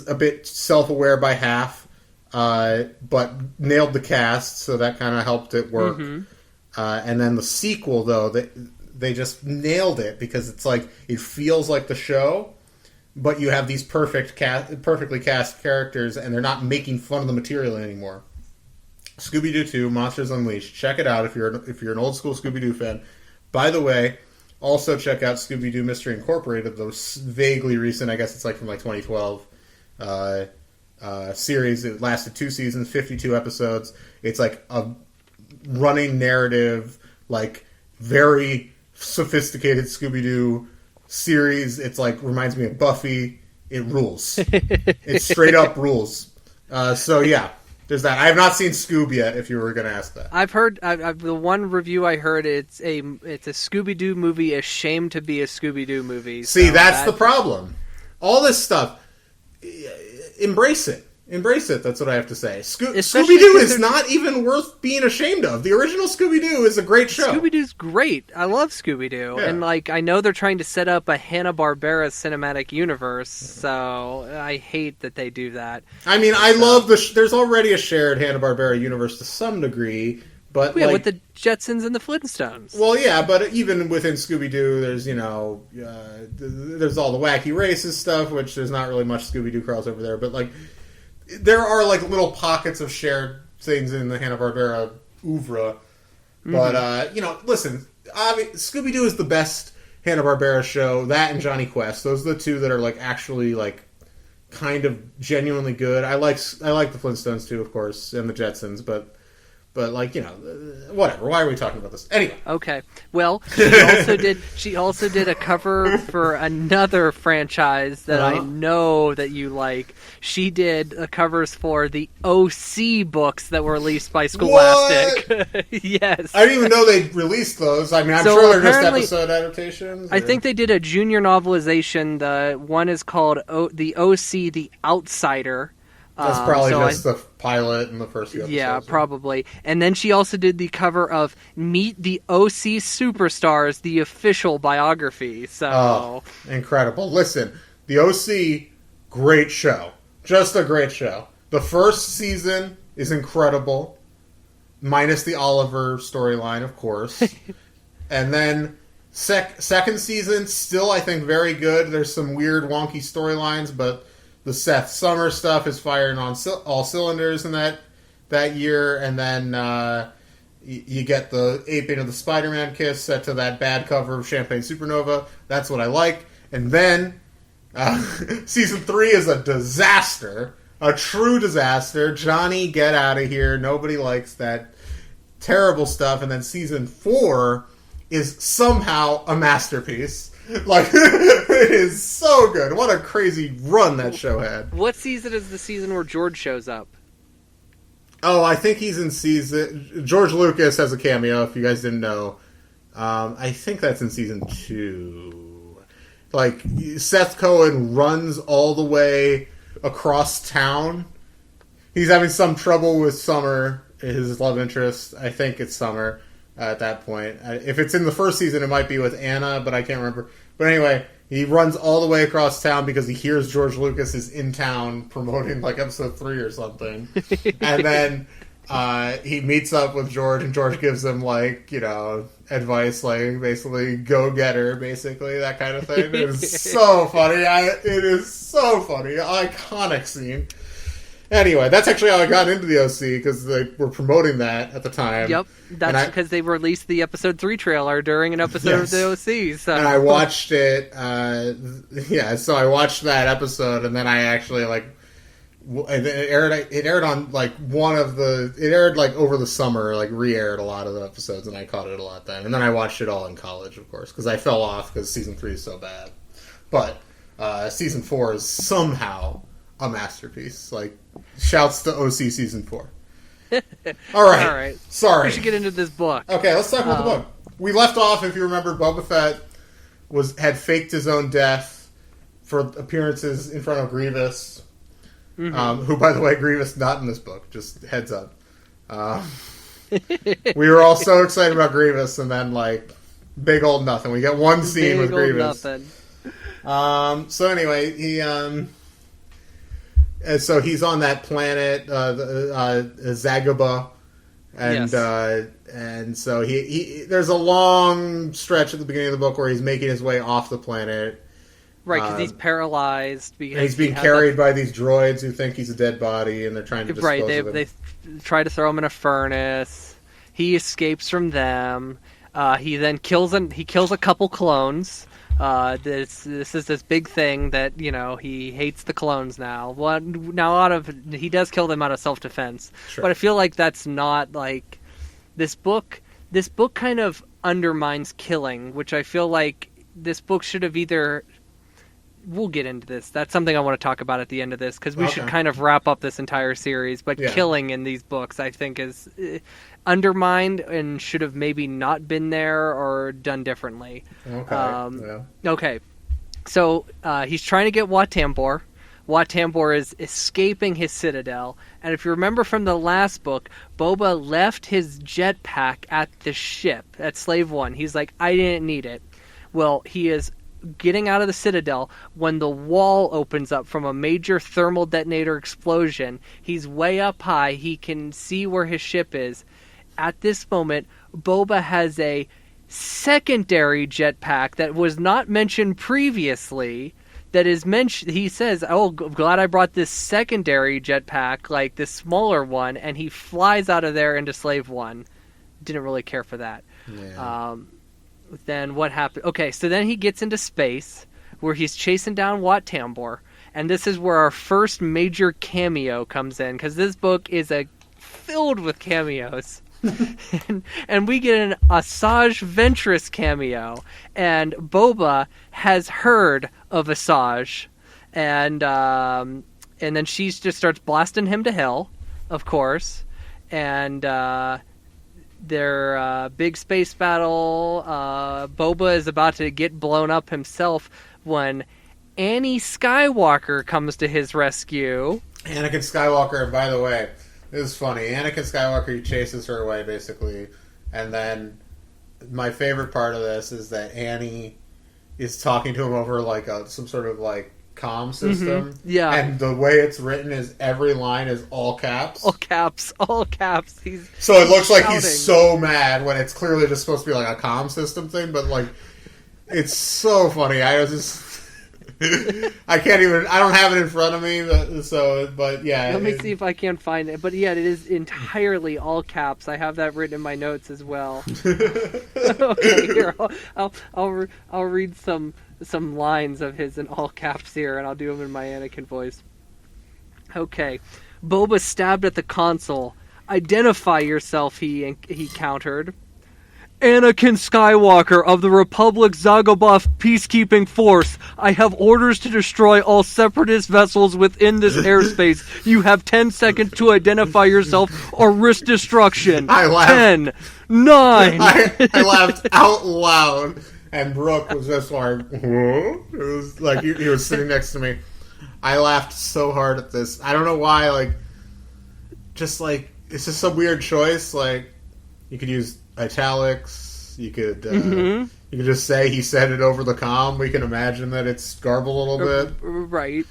a bit self-aware by half, but nailed the cast, so that kind of helped it work. Mm-hmm. And then the sequel, though, they just nailed it because it's like it feels like the show, but you have these perfectly cast characters, and they're not making fun of the material anymore. Scooby-Doo 2, Monsters Unleashed. Check it out if you're an old school Scooby-Doo fan. By the way, also check out Scooby-Doo Mystery Incorporated, those vaguely recent, I guess it's like from like 2012 series. It lasted 2 seasons, 52 episodes. It's like a running narrative, like very sophisticated Scooby-Doo series. It's like reminds me of Buffy. It rules. It straight up rules. So yeah. There's that. I have not seen Scoob yet, if you were going to ask that. I've heard, the one review I heard, it's a Scooby-Doo movie ashamed to be a Scooby-Doo movie. See, that's the problem. All this stuff, embrace it. Embrace it, that's what I have to say. Scooby-Doo is not even worth being ashamed of. The original Scooby-Doo is a great show. Scooby-Doo's great. I love Scooby-Doo. Yeah. And, I know they're trying to set up a Hanna-Barbera cinematic universe, so I hate that they do that. I mean, I love there's already a shared Hanna-Barbera universe to some degree, but with the Jetsons and the Flintstones. Well, yeah, but even within Scooby-Doo, there's, there's all the wacky races stuff, which there's not really much Scooby-Doo crossover there, but, there are little pockets of shared things in the Hanna-Barbera oeuvre. But, listen, Scooby-Doo is the best Hanna-Barbera show. That and Johnny Quest. Those are the two that are, actually, kind of genuinely good. I like the Flintstones, too, of course, and the Jetsons, but whatever. Why are we talking about this? Anyway. Okay. Well, she also did a cover for another franchise that I know that you like. She did covers for the OC books that were released by Scholastic. Yes. I didn't even know they released those. I mean, I'm sure they're just episode adaptations. I think they did a junior novelization. The one is called The OC, The Outsider. That's probably just the pilot and the first few episodes. Yeah, probably. And then she also did the cover of Meet the OC Superstars, the official biography. So incredible. Listen, the OC, great show. Just a great show. The first season is incredible, minus the Oliver storyline, of course. And then second season, still, I think, very good. There's some weird, wonky storylines, but the Seth Summers stuff is firing on all cylinders in that year, and then you get the aping of the Spider-Man kiss set to that bad cover of Champagne Supernova. That's what I like. And then Season 3 is a disaster. A true disaster. Johnny, get out of here. Nobody likes that terrible stuff. And then Season 4 is somehow a masterpiece. Like, it is so good. What a crazy run that show had. What season is the season where George shows up? Oh, I think he's in season... George Lucas has a cameo, if you guys didn't know. I think that's in Season 2. Like, Seth Cohen runs all the way across town. He's having some trouble with Summer, his love interest. I think it's Summer at that point. If it's in the first season, it might be with Anna, but I can't remember. But anyway, he runs all the way across town because he hears George Lucas is in town promoting like episode 3 or something. And then he meets up with George, and George gives him like, you know, advice, like basically go get her, basically, that kind of thing. It was so funny. It is so funny. Iconic scene. Anyway, that's actually how I got into the OC, because they were promoting that at the time. Yep, that's because they released the episode 3 trailer during an episode of the OC. So. And I watched it, so I watched that episode, and then I actually, like, it aired on, like, it aired, like, over the summer, like, re-aired a lot of the episodes, and I caught it a lot then. And then I watched it all in college, of course, because I fell off because Season 3 is so bad. But Season 4 is somehow a masterpiece. Like, shouts to OC Season 4. All right. Sorry. We should get into this book. Okay, let's talk about the book. We left off, if you remember, Boba Fett had faked his own death for appearances in front of Grievous. Mm-hmm. Who, by the way, Grievous not in this book. Just heads up. We were all so excited about Grievous, and then, like, big old nothing. We got one scene with Grievous. So anyway, he... And so he's on that planet, Zagaba, and yes. And so he there's a long stretch at the beginning of the book where he's making his way off the planet. Right, because he's paralyzed. Because he's being carried by these droids who think he's a dead body, and they're trying to dispose of him. They try to throw him in a furnace. He escapes from them. He then kills a couple clones. This is this big thing that, you know, he hates the clones now. Well, now he does kill them out of self-defense. Sure. But I feel like that's not, like, this book kind of undermines killing, which I feel like this book should have either... We'll get into this. That's something I want to talk about at the end of this, because we should kind of wrap up this entire series. But killing in these books, I think, is undermined and should have maybe not been there or done differently. Okay. So he's trying to get Wat Tambor. Wat Tambor is escaping his citadel. And if you remember from the last book, Boba left his jetpack at the ship, at Slave One. He's like, I didn't need it. Well, he is getting out of the citadel when the wall opens up from a major thermal detonator explosion. He's way up high. He can see where his ship is. At this moment, Boba has a secondary jetpack that was not mentioned previously. That is mentioned. He says, "Oh, glad I brought this secondary jetpack, like this smaller one," and he flies out of there into Slave One. Didn't really care for that. Yeah. Then what happened? Okay, so then he gets into space, where he's chasing down Wat Tambor, and this is where our first major cameo comes in, because this book is filled with cameos. and we get an Asajj Ventress cameo, and Boba has heard of Asajj, and then she just starts blasting him to hell, of course, and their big space battle. Boba is about to get blown up himself when Annie Skywalker comes to his rescue. Anakin Skywalker, and by the way, this is funny. Anakin Skywalker, he chases her away, basically. And then my favorite part of this is that Annie is talking to him over like some sort of like comm system. Mm-hmm. Yeah. And the way it's written is every line is all caps. All caps. So it looks like he's so mad when it's clearly just supposed to be like a comm system thing, but like it's so funny. I was just I don't have it in front of me, but yeah. Let me see if I can find it. But yeah, it is entirely all caps. I have that written in my notes as well. Okay, here I'll read some some lines of his in all caps here, and I'll do them in my Anakin voice. Okay. Boba stabbed at the console. Identify yourself, he countered. Anakin Skywalker of the Republic Zagabov Peacekeeping Force. I have orders to destroy all separatist vessels within this airspace. You have 10 seconds to identify yourself or risk destruction. I laughed. 10, 9. I laughed out loud, and Brooke was just like, whoa. It was like he was sitting next to me. I laughed so hard at this. I don't know why. Like, just like it's just some weird choice. Like, you could use italics. You could you could just say he said it over the comm. We can imagine that it's garbled a little bit, right?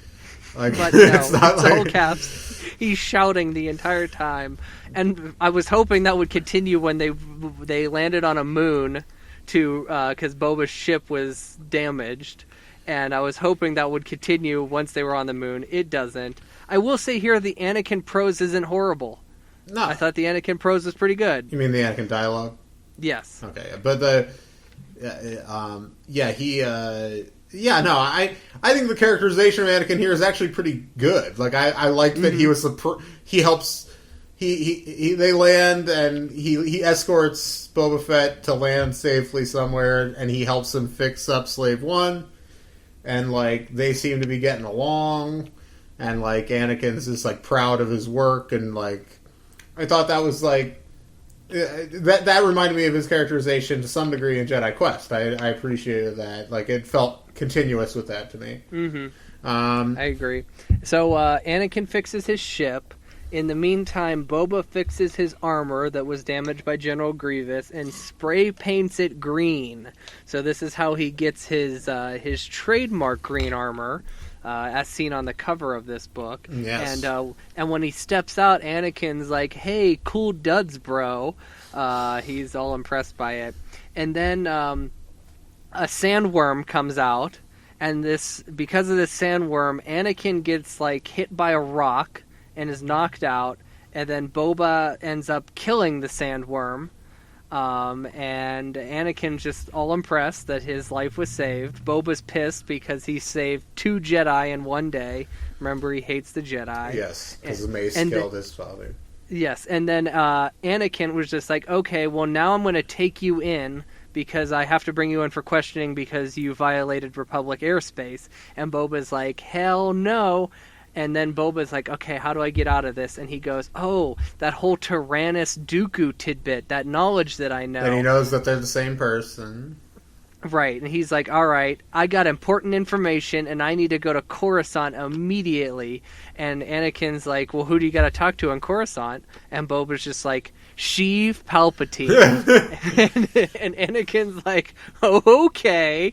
Like, but no, it's like... all caps. He's shouting the entire time, and I was hoping that would continue when they landed on a moon, because Boba's ship was damaged, and I was hoping that would continue once they were on the moon. It doesn't. I will say here the Anakin prose isn't horrible. No, I thought the Anakin prose was pretty good. You mean the Anakin dialogue? Yes. Okay, but I think the characterization of Anakin here is actually pretty good. Like, I like that he was he helps, they land, and he escorts Boba Fett to land safely somewhere, and he helps him fix up Slave One, and, like, they seem to be getting along, and, like, Anakin's just, like, proud of his work, and, like, I thought that was, like, that reminded me of his characterization to some degree in Jedi Quest. I appreciated that. Like, it felt continuous with that to me. I agree. So Anakin fixes his ship. In the meantime, Boba fixes his armor that was damaged by General Grievous and spray paints it green. So this is how he gets his trademark green armor, as seen on the cover of this book. Yes. And when he steps out, Anakin's like, "Hey, cool duds, bro." He's all impressed by it. And then a sandworm comes out, and because of this sandworm, Anakin gets, like, hit by a rock and is knocked out, and then Boba ends up killing the sandworm. And Anakin's just all impressed that his life was saved. Boba's pissed because he saved 2 Jedi in one day. Remember, he hates the Jedi. Yes, because Mace killed his father. Yes, and then Anakin was just like, okay, well, now I'm going to take you in because I have to bring you in for questioning because you violated Republic airspace. And Boba's like, hell no. And then Boba's like, okay, how do I get out of this? And he goes, oh, that whole Tyrannus Dooku tidbit, that knowledge that I know. And he knows that they're the same person. Right, and he's like, all right, I got important information, and I need to go to Coruscant immediately. And Anakin's like, well, who do you got to talk to in Coruscant? And Boba's just like, Sheev Palpatine. and Anakin's like, oh, okay,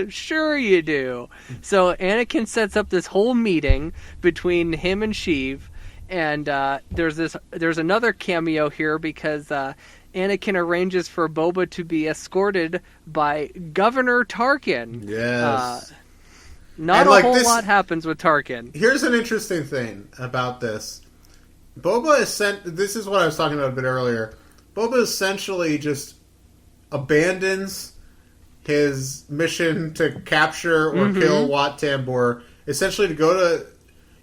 sure you do. So Anakin sets up this whole meeting between him and Sheev, and there's another cameo here because Anakin arranges for Boba to be escorted by Governor Tarkin. Yes. Not a whole lot happens with Tarkin. Here's an interesting thing about this. Boba is this is what I was talking about a bit earlier. Boba essentially just abandons his mission to capture or kill Wat Tambor, essentially to go to...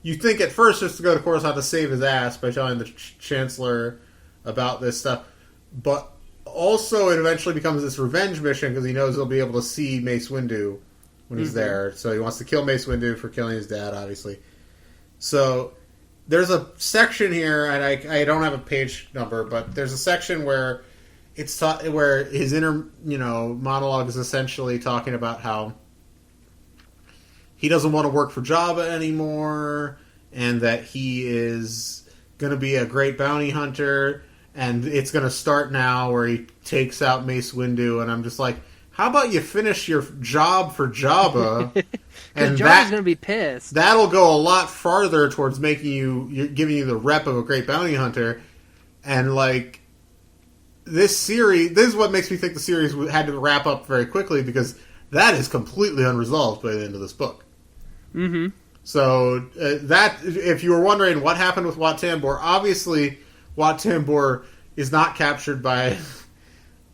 You think at first just to go to Coruscant to save his ass by telling the Chancellor about this stuff. But also it eventually becomes this revenge mission because he knows he'll be able to see Mace Windu when he's there. So he wants to kill Mace Windu for killing his dad, obviously. So there's a section here, and I don't have a page number, but there's a section where where his inner monologue is essentially talking about how he doesn't want to work for Jabba anymore, and that he is going to be a great bounty hunter. And it's going to start now where he takes out Mace Windu, and I'm just like, how about you finish your job for Jabba? And Jabba's going to be pissed. That'll go a lot farther towards giving you the rep of a great bounty hunter. And, like, this is what makes me think the series had to wrap up very quickly, because that is completely unresolved by the end of this book. Mm-hmm. So, if you were wondering what happened with Wat Tambor, obviously Wat Tambor is not captured by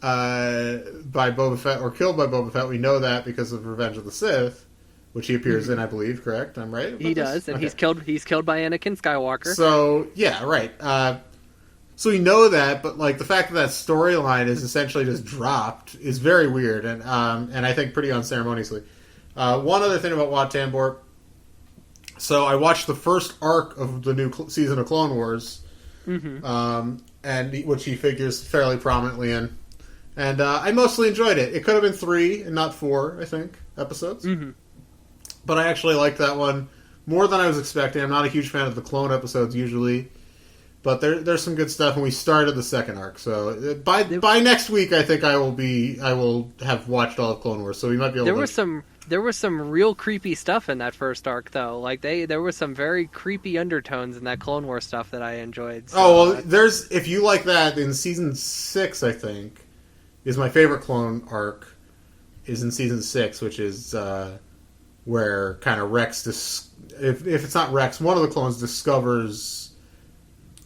by Boba Fett or killed by Boba Fett. We know that because of Revenge of the Sith, which he appears in, I believe. Correct? I'm right. He does, and he's killed by Anakin Skywalker. So yeah, right. So we know that, but like the fact that storyline is essentially just dropped is very weird, and I think pretty unceremoniously. One other thing about Wat Tambor. So I watched the first arc of the new season of Clone Wars, and which he figures fairly prominently in, and I mostly enjoyed it. It could have been 3 and not 4, I think, episodes, but I actually liked that one more than I was expecting. I'm not a huge fan of the clone episodes usually. But there's some good stuff, and we started the second arc. So by next week, I think I will have watched all of Clone Wars. So we might be able. There was some real creepy stuff in that first arc, though. Like there were some very creepy undertones in that Clone Wars stuff that I enjoyed. So there's if you like that in season 6, I think is my favorite clone arc is in season 6, which is where kind of Rex if it's not Rex, one of the clones discovers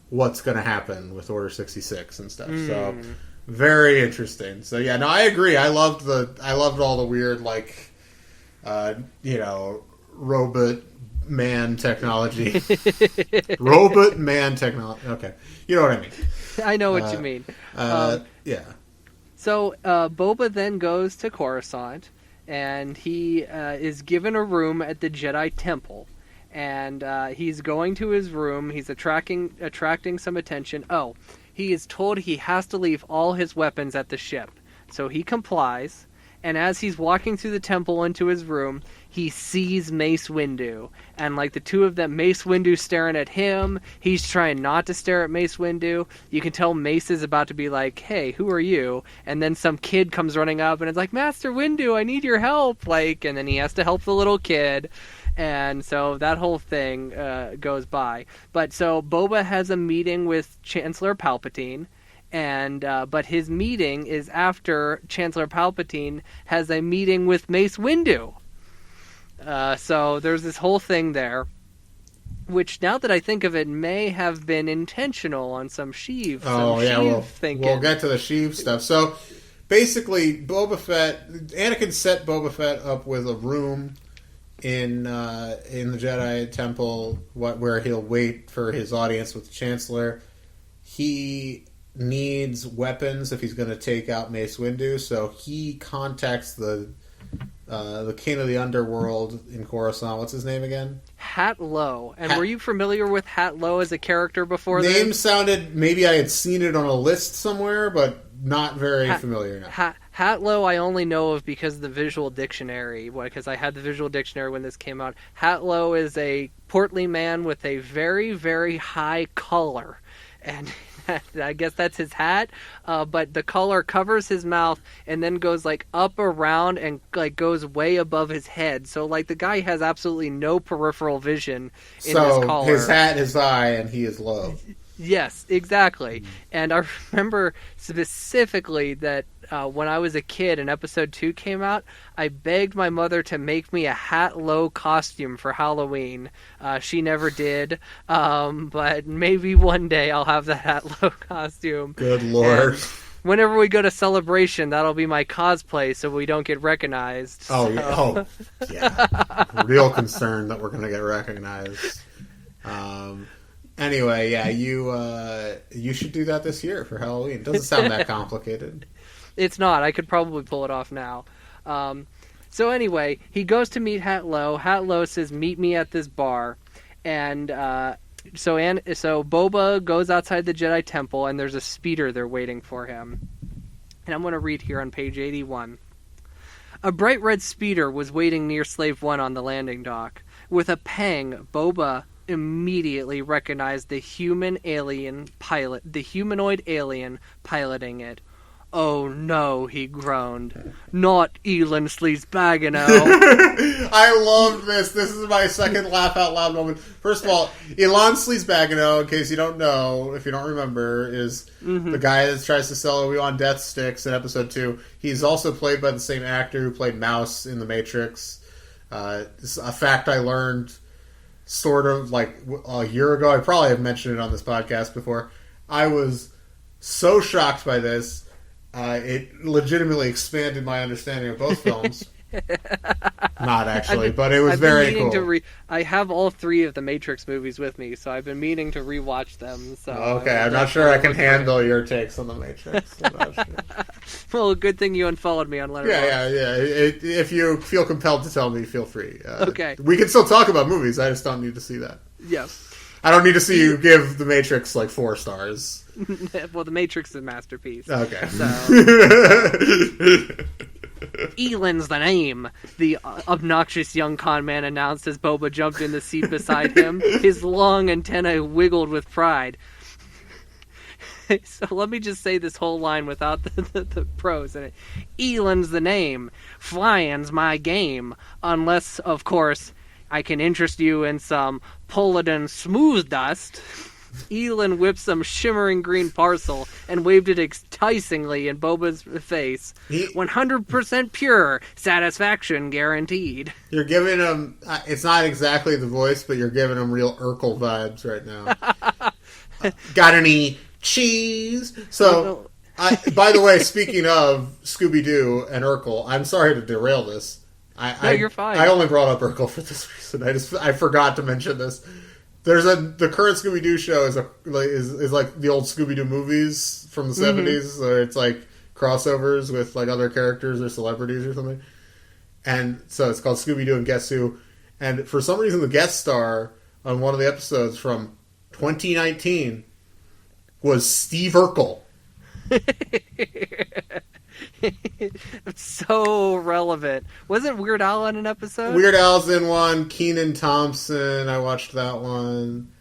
what's going to happen with Order 66 and stuff. So very interesting. So yeah, no, I agree. I loved all the weird robot man technology. Robot man technology. Okay. You know what I mean. I know what you mean. Yeah. So Boba then goes to Coruscant, and he is given a room at the Jedi Temple. And he's going to his room. He's attracting some attention. Oh, he is told he has to leave all his weapons at the ship. So he complies. And as he's walking through the temple into his room, he sees Mace Windu. And like the two of them, Mace Windu staring at him. He's trying not to stare at Mace Windu. You can tell Mace is about to be like, hey, who are you? And then some kid comes running up and it's like, Master Windu, I need your help. And then he has to help the little kid. And so that whole thing goes by. But so Boba has a meeting with Chancellor Palpatine. And but his meeting is after Chancellor Palpatine has a meeting with Mace Windu. So there's this whole thing there, which now that I think of it, may have been intentional on some Sheev. We'll get to the Sheev stuff. So basically, Anakin set Boba Fett up with a room in the Jedi Temple, where he'll wait for his audience with the Chancellor. He needs weapons if he's going to take out Mace Windu, so he contacts the king of the underworld in Coruscant. What's his name again? Hat Low. And were you familiar with Hat Low as a character before this? Name sounded, maybe I had seen it on a list somewhere, but not very familiar now. Hat Low I only know of because of the visual dictionary, because I had the visual dictionary when this came out. Hat Low is a portly man with a very, very high collar, and I guess that's his hat, but the collar covers his mouth and then goes up around and goes way above his head. So the guy has absolutely no peripheral vision in his collar. So his hat is high and he is low. Yes, exactly. And I remember specifically that when I was a kid and episode 2 came out, I begged my mother to make me a Hat Low costume for Halloween. She never did, but maybe one day I'll have the Hat Low costume. Good Lord. And whenever we go to Celebration, that'll be my cosplay so we don't get recognized. Yeah. Real concern that we're going to get recognized. Anyway, yeah, you should do that this year for Halloween. It doesn't sound that complicated. It's not. I could probably pull it off now. So anyway, he goes to meet Hat Low. Hat Low says, meet me at this bar. And so Boba goes outside the Jedi Temple, and there's a speeder there waiting for him. And I'm going to read here on page 81. A bright red speeder was waiting near Slave 1 on the landing dock. With a pang, Boba immediately recognized the humanoid alien piloting it. Oh no, he groaned. Not Elon Sleaze-Bagano. I love this. This is my second laugh out loud moment. First of all, Elon Sleaze-Bagano, in case you don't know, if you don't remember, is the guy that tries to sell Obi-Wan death sticks in episode 2. He's also played by the same actor who played Mouse in The Matrix. It's a fact I learned sort of a year ago. I probably have mentioned it on this podcast before. I was so shocked by this. It legitimately expanded my understanding of both films. Not actually, but it was very cool. I have all 3 of the Matrix movies with me, so I've been meaning to rewatch them. So okay, I'm not sure I can handle your takes on the Matrix. I'm not sure. Well, good thing you unfollowed me on Letterboxd. Yeah. If you feel compelled to tell me, feel free. Okay. We can still talk about movies. I just don't need to see that. Yeah. I don't need to see you give The Matrix like 4 stars. Well, The Matrix is a masterpiece. Okay. So. Elin's the name, the obnoxious young con man announced as Boba jumped in the seat beside him. His long antennae wiggled with pride. So let me just say this whole line without the pros in it. Elin's the name. Flying's my game. Unless, of course, I can interest you in some Polydon smooth dust. Elin whipped some shimmering green parcel and waved it enticingly in Boba's face. 100% pure, satisfaction guaranteed. You're giving him, it's not exactly the voice, but you're giving him real Urkel vibes right now. Got any cheese? So, by the way, speaking of Scooby-Doo and Urkel, I'm sorry to derail this. No, you're fine. I only brought up Urkel for this reason. I forgot to mention this. The current Scooby-Doo show is like the old Scooby-Doo movies from the 70s, where it's like crossovers with like other characters or celebrities or something. And so it's called Scooby-Doo and Guess Who. And for some reason, the guest star on one of the episodes from 2019 was Steve Urkel. It's so relevant. Wasn't Weird Al in an episode? Weird Al's in one. Kenan Thompson, I watched that one.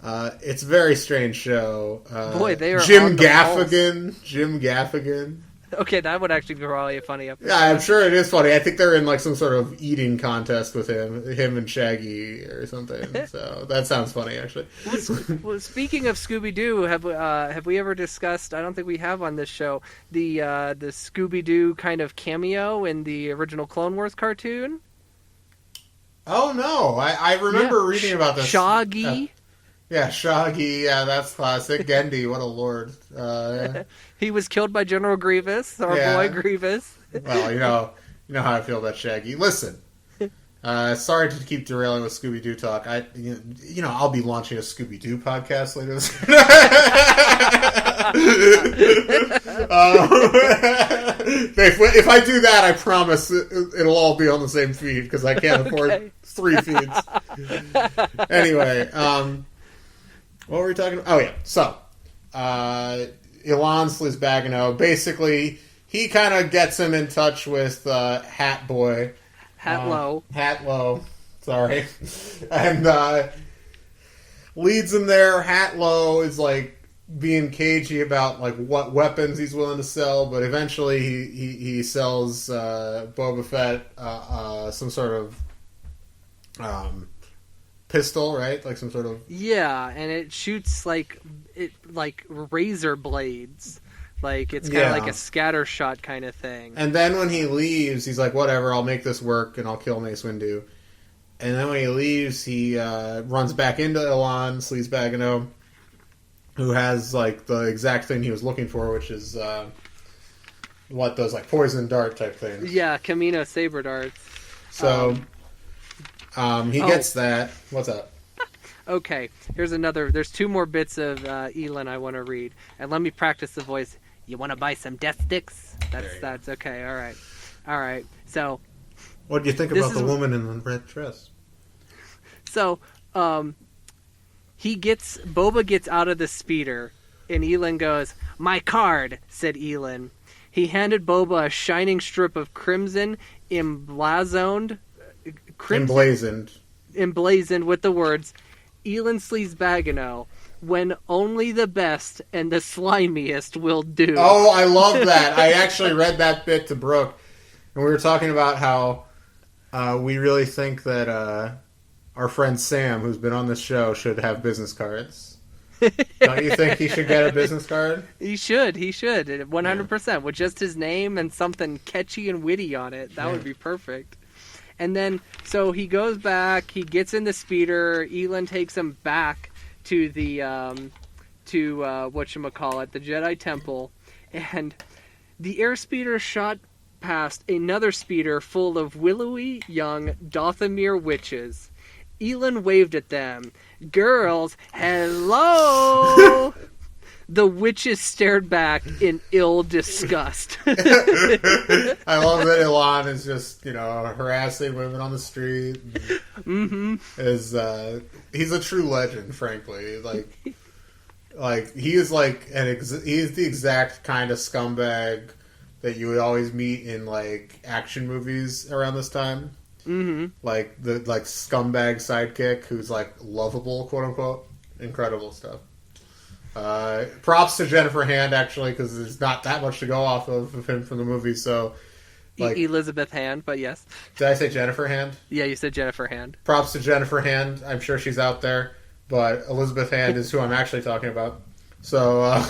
It's a very strange show. Boy, they are Jim Gaffigan. Jim Gaffigan. Okay, that would actually be probably a funny episode. Yeah, I'm sure it is funny. I think they're in like some sort of eating contest with him and Shaggy or something. So that sounds funny, actually. Well, speaking of Scooby-Doo, have we ever discussed? I don't think we have on this show the Scooby-Doo kind of cameo in the original Clone Wars cartoon. Oh no, I remember reading about this. Shaggy. Yeah, Shaggy. Yeah, that's classic. Gendy, what a lord. Yeah. He was killed by General Grievous, our boy Grievous. Well, you know how I feel about Shaggy. Listen, sorry to keep derailing with Scooby-Doo talk. I'll be launching a Scooby-Doo podcast later this year. If I do that, I promise it'll all be on the same feed because I can't afford 3 feeds. Anyway, what were we talking about? Oh, yeah. So, Ilan Slizbagano, basically, he kind of gets him in touch with Hat Boy. Hatlow. Sorry. And leads him there. Hatlow is, like, being cagey about, like, what weapons he's willing to sell, but eventually he sells Boba Fett some sort of pistol, right? Like some sort of... Yeah, and it shoots like razor blades. Like it's kind of like a scatter shot kind of thing. And then when he leaves, he's like, whatever, I'll make this work and I'll kill Mace Windu. And then when he leaves, he runs back into Ilan Slizbagano, who has like the exact thing he was looking for, which is those like poison dart type things. Yeah, Camino saber darts. So... he gets that. What's up? Okay, there's 2 more bits of Elin I want to read. And let me practice the voice. You want to buy some death sticks? That's okay. All right. So... What do you think about the woman in the red dress? So, Boba gets out of the speeder, and Elin goes, "My card," said Elin. He handed Boba a shining strip of crimson emblazoned with the words, Elin Slizbagano, when only the best and the slimiest will do. Oh, I love that. I actually read that bit to Brooke, and we were talking about how we really think that our friend Sam, who's been on this show, should have business cards. Don't you think he should get a business card? He should, 100%, with just his name and something catchy and witty on it. That would be perfect. And then, so he goes back, he gets in the speeder, Elin takes him back to the, the Jedi Temple, and The airspeeder shot past another speeder full of willowy young Dothamir witches. Elin waved at them. Girls, hello! The witches stared back in ill disgust. I love that Elon is just, harassing women on the street. Mm-hmm. He's a true legend, frankly. Like he is like he is the exact kind of scumbag that you would always meet in like action movies around this time. Mm-hmm. Like the scumbag sidekick who's like lovable, quote unquote. Incredible stuff. Props to Jennifer Hand, actually, because there's not that much to go off of him from the movie. So, Elizabeth Hand, but yes. Did I say Jennifer Hand? Yeah, you said Jennifer Hand. Props to Jennifer Hand. I'm sure she's out there, but Elizabeth Hand is who I'm actually talking about. So,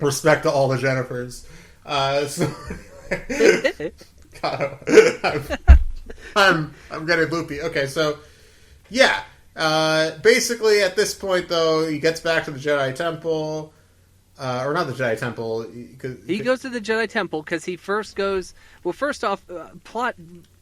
respect to all the Jennifers. God, I'm getting loopy. Okay, so yeah. Basically, at this point, though, he gets back to the Jedi Temple, or not the Jedi Temple. He goes to the Jedi Temple because he first goes. Well, first off, plot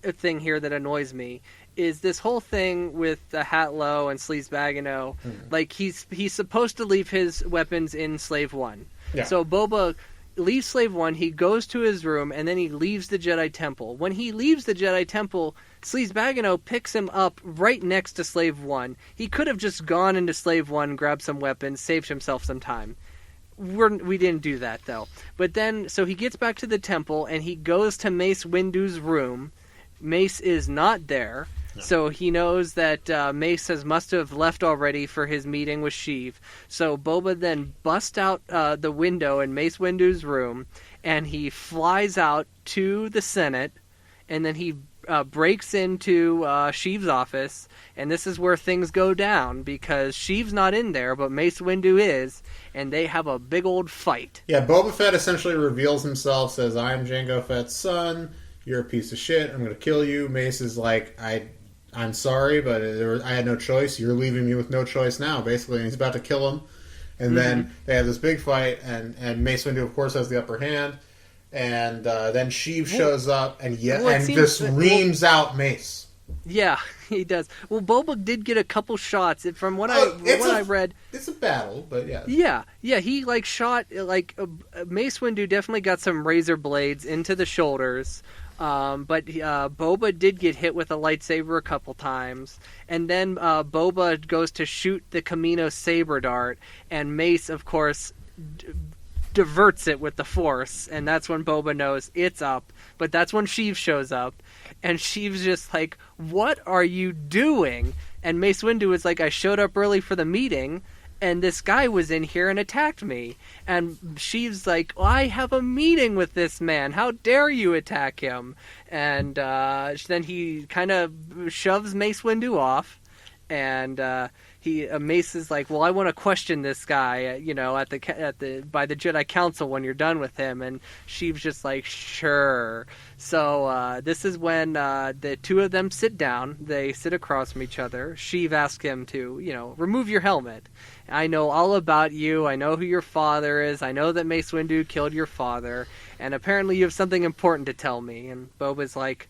thing here that annoys me is this whole thing with the Hatlo and Sleaze-Bagano. Like he's supposed to leave his weapons in Slave One. Yeah. So Boba leaves Slave One, he goes to his room, and then he leaves the Jedi Temple. When he leaves the Jedi Temple, Sleaze-Bagano picks him up right next to Slave One. He could have just gone into Slave One, grabbed some weapons, saved himself some time. We didn't do that, though. But then, so he gets back to the temple, and he goes to Mace Windu's room. Mace is not there. No. So he knows that Mace must have left already for his meeting with Sheev. So Boba then busts out the window in Mace Windu's room, and he flies out to the Senate, and then he breaks into Sheev's office, and this is where things go down, because Sheev's not in there, but Mace Windu is, and they have a big old fight. Yeah, Boba Fett essentially reveals himself, says, I am Jango Fett's son, you're a piece of shit, I'm going to kill you. Mace is like, I'm sorry, but I had no choice. You're leaving me with no choice now, basically. And he's about to kill him. And then they have this big fight, and Mace Windu, of course, has the upper hand. And then Sheev shows up and just reams out Mace. Yeah, he does. Well, Boba did get a couple shots. From what I read, it's a battle, but yeah. Yeah. He shot Mace Windu definitely got some razor blades into the shoulders. But Boba did get hit with a lightsaber a couple times, and then Boba goes to shoot the Camino saber dart, and Mace, of course, diverts it with the Force, and that's when Boba knows it's up. But that's when Sheev shows up, and Sheev's just like, "What are you doing?" And Mace Windu is like, "I showed up early for the meeting, and this guy was in here and attacked me." And Sheev's like, I have a meeting with this man. How dare you attack him? And then he kind of shoves Mace Windu off. And Mace is like, well, I want to question this guy, by the Jedi Council when you're done with him. And Sheev's just like, sure. So this is when the two of them sit down. They sit across from each other. Sheev asks him to, remove your helmet. I know all about you. I know who your father is. I know that Mace Windu killed your father. And apparently you have something important to tell me. And Boba's like,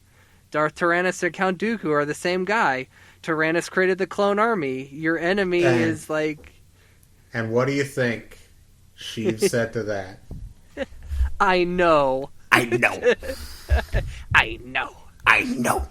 Darth Tyrannus and Count Dooku are the same guy. Tyrannus created the clone army. Your enemy is like... And what do you think Sheev said to that? I know. I know. I know. I know.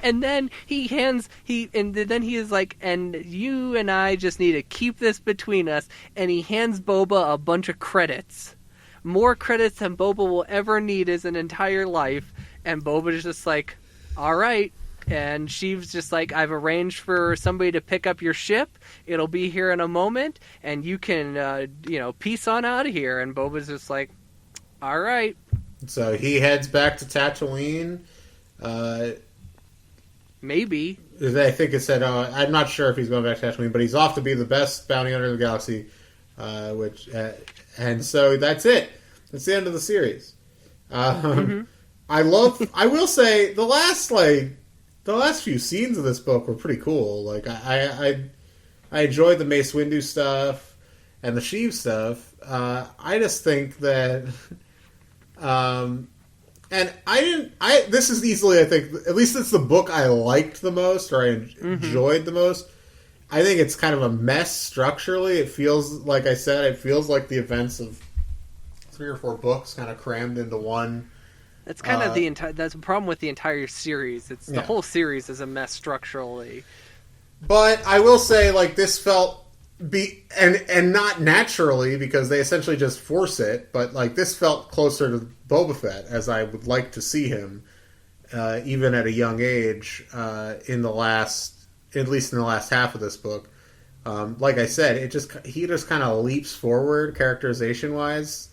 And then then he is like, and you and I just need to keep this between us. And he hands Boba a bunch of credits. More credits than Boba will ever need as an entire life. And Boba's just like, all right. And Sheev's just like, I've arranged for somebody to pick up your ship. It'll be here in a moment. And you can, peace on out of here. And Boba's just like, all right. So he heads back to Tatooine. Maybe. I think it said, I'm not sure if he's going back to Tatooine, but he's off to be the best bounty hunter in the galaxy. And so that's it. That's the end of the series. I will say, the last few scenes of this book were pretty cool. Like, I enjoyed the Mace Windu stuff. and the Sheev stuff, I just think that, and this is easily, I think, at least it's the book I liked the most, or I enjoyed the most. I think it's kind of a mess structurally. It feels, like I said, it feels like the events of 3 or 4 books kind of crammed into one. That's kind of that's the problem with the entire series. It's the whole series is a mess structurally. But I will say, like, this felt and not naturally, because they essentially just force it, but like this felt closer to Boba Fett as I would like to see him, even at a young age, at least in the last half of this book. Like I said, he just kind of leaps forward characterization wise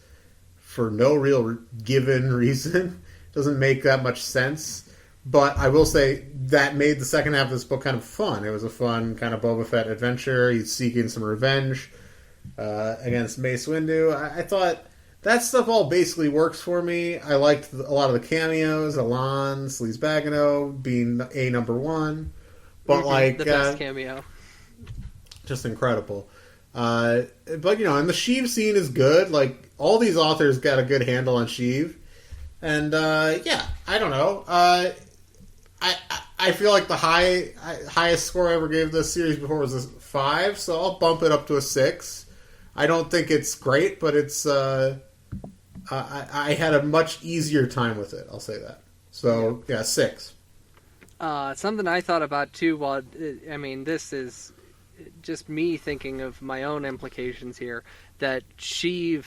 for no real given reason. Doesn't make that much sense. But I will say that made the second half of this book kind of fun. It was a fun kind of Boba Fett adventure. He's seeking some revenge against Mace Windu. I thought that stuff all basically works for me. I liked a lot of the cameos. Alon, Sleaze Bagano being a number one. But the best cameo. Just incredible. But, and the Sheev scene is good. Like, all these authors got a good handle on Sheev. And, I don't know. I feel like the highest score I ever gave this series before was a 5, so I'll bump it up to a 6. I don't think it's great, but it's I had a much easier time with it. I'll say that. So 6. Something I thought about too. This is just me thinking of my own implications here. That Sheev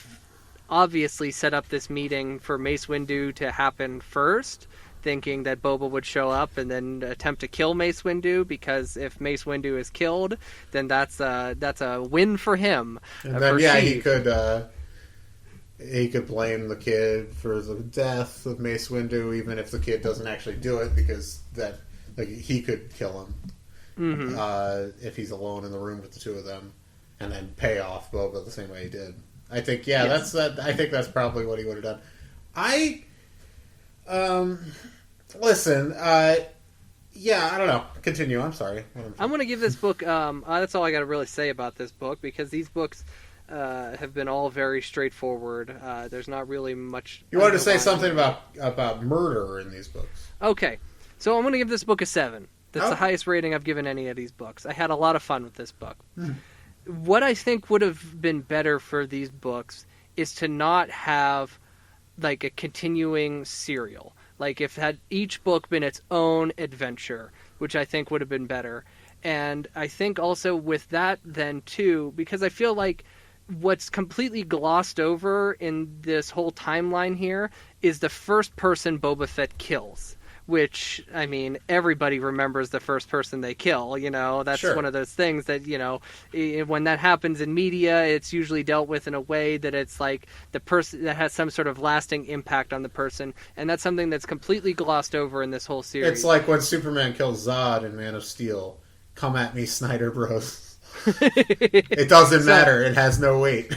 obviously set up this meeting for Mace Windu to happen first, thinking that Boba would show up and then attempt to kill Mace Windu, because if Mace Windu is killed, then that's a win for him. And then he could blame the kid for the death of Mace Windu, even if the kid doesn't actually do it, because he could kill him if he's alone in the room with the two of them, and then pay off Boba the same way he did. I think yes. I think that's probably what he would have done. Listen, I don't know. Continue. I'm sorry. I'm going to give this book, that's all I got to really say about this book, because these books have been all very straightforward. There's not really much... You wanted to say something about murder in these books. Okay. So I'm going to give this book a 7. That's the highest rating I've given any of these books. I had a lot of fun with this book. What I think would have been better for these books is to not have like a continuing serial. Like if had each book been its own adventure, which I think would have been better. And I think also with that then too, because I feel like what's completely glossed over in this whole timeline here is the first person Boba Fett kills. Which, I mean, everybody remembers the first person they kill, That's sure. One of those things that, when that happens in media, it's usually dealt with in a way that it's like the person that has some sort of lasting impact on the person. And that's something that's completely glossed over in this whole series. It's like when Superman kills Zod in Man of Steel. Come at me, Snyder Bros. It doesn't matter. It has no weight.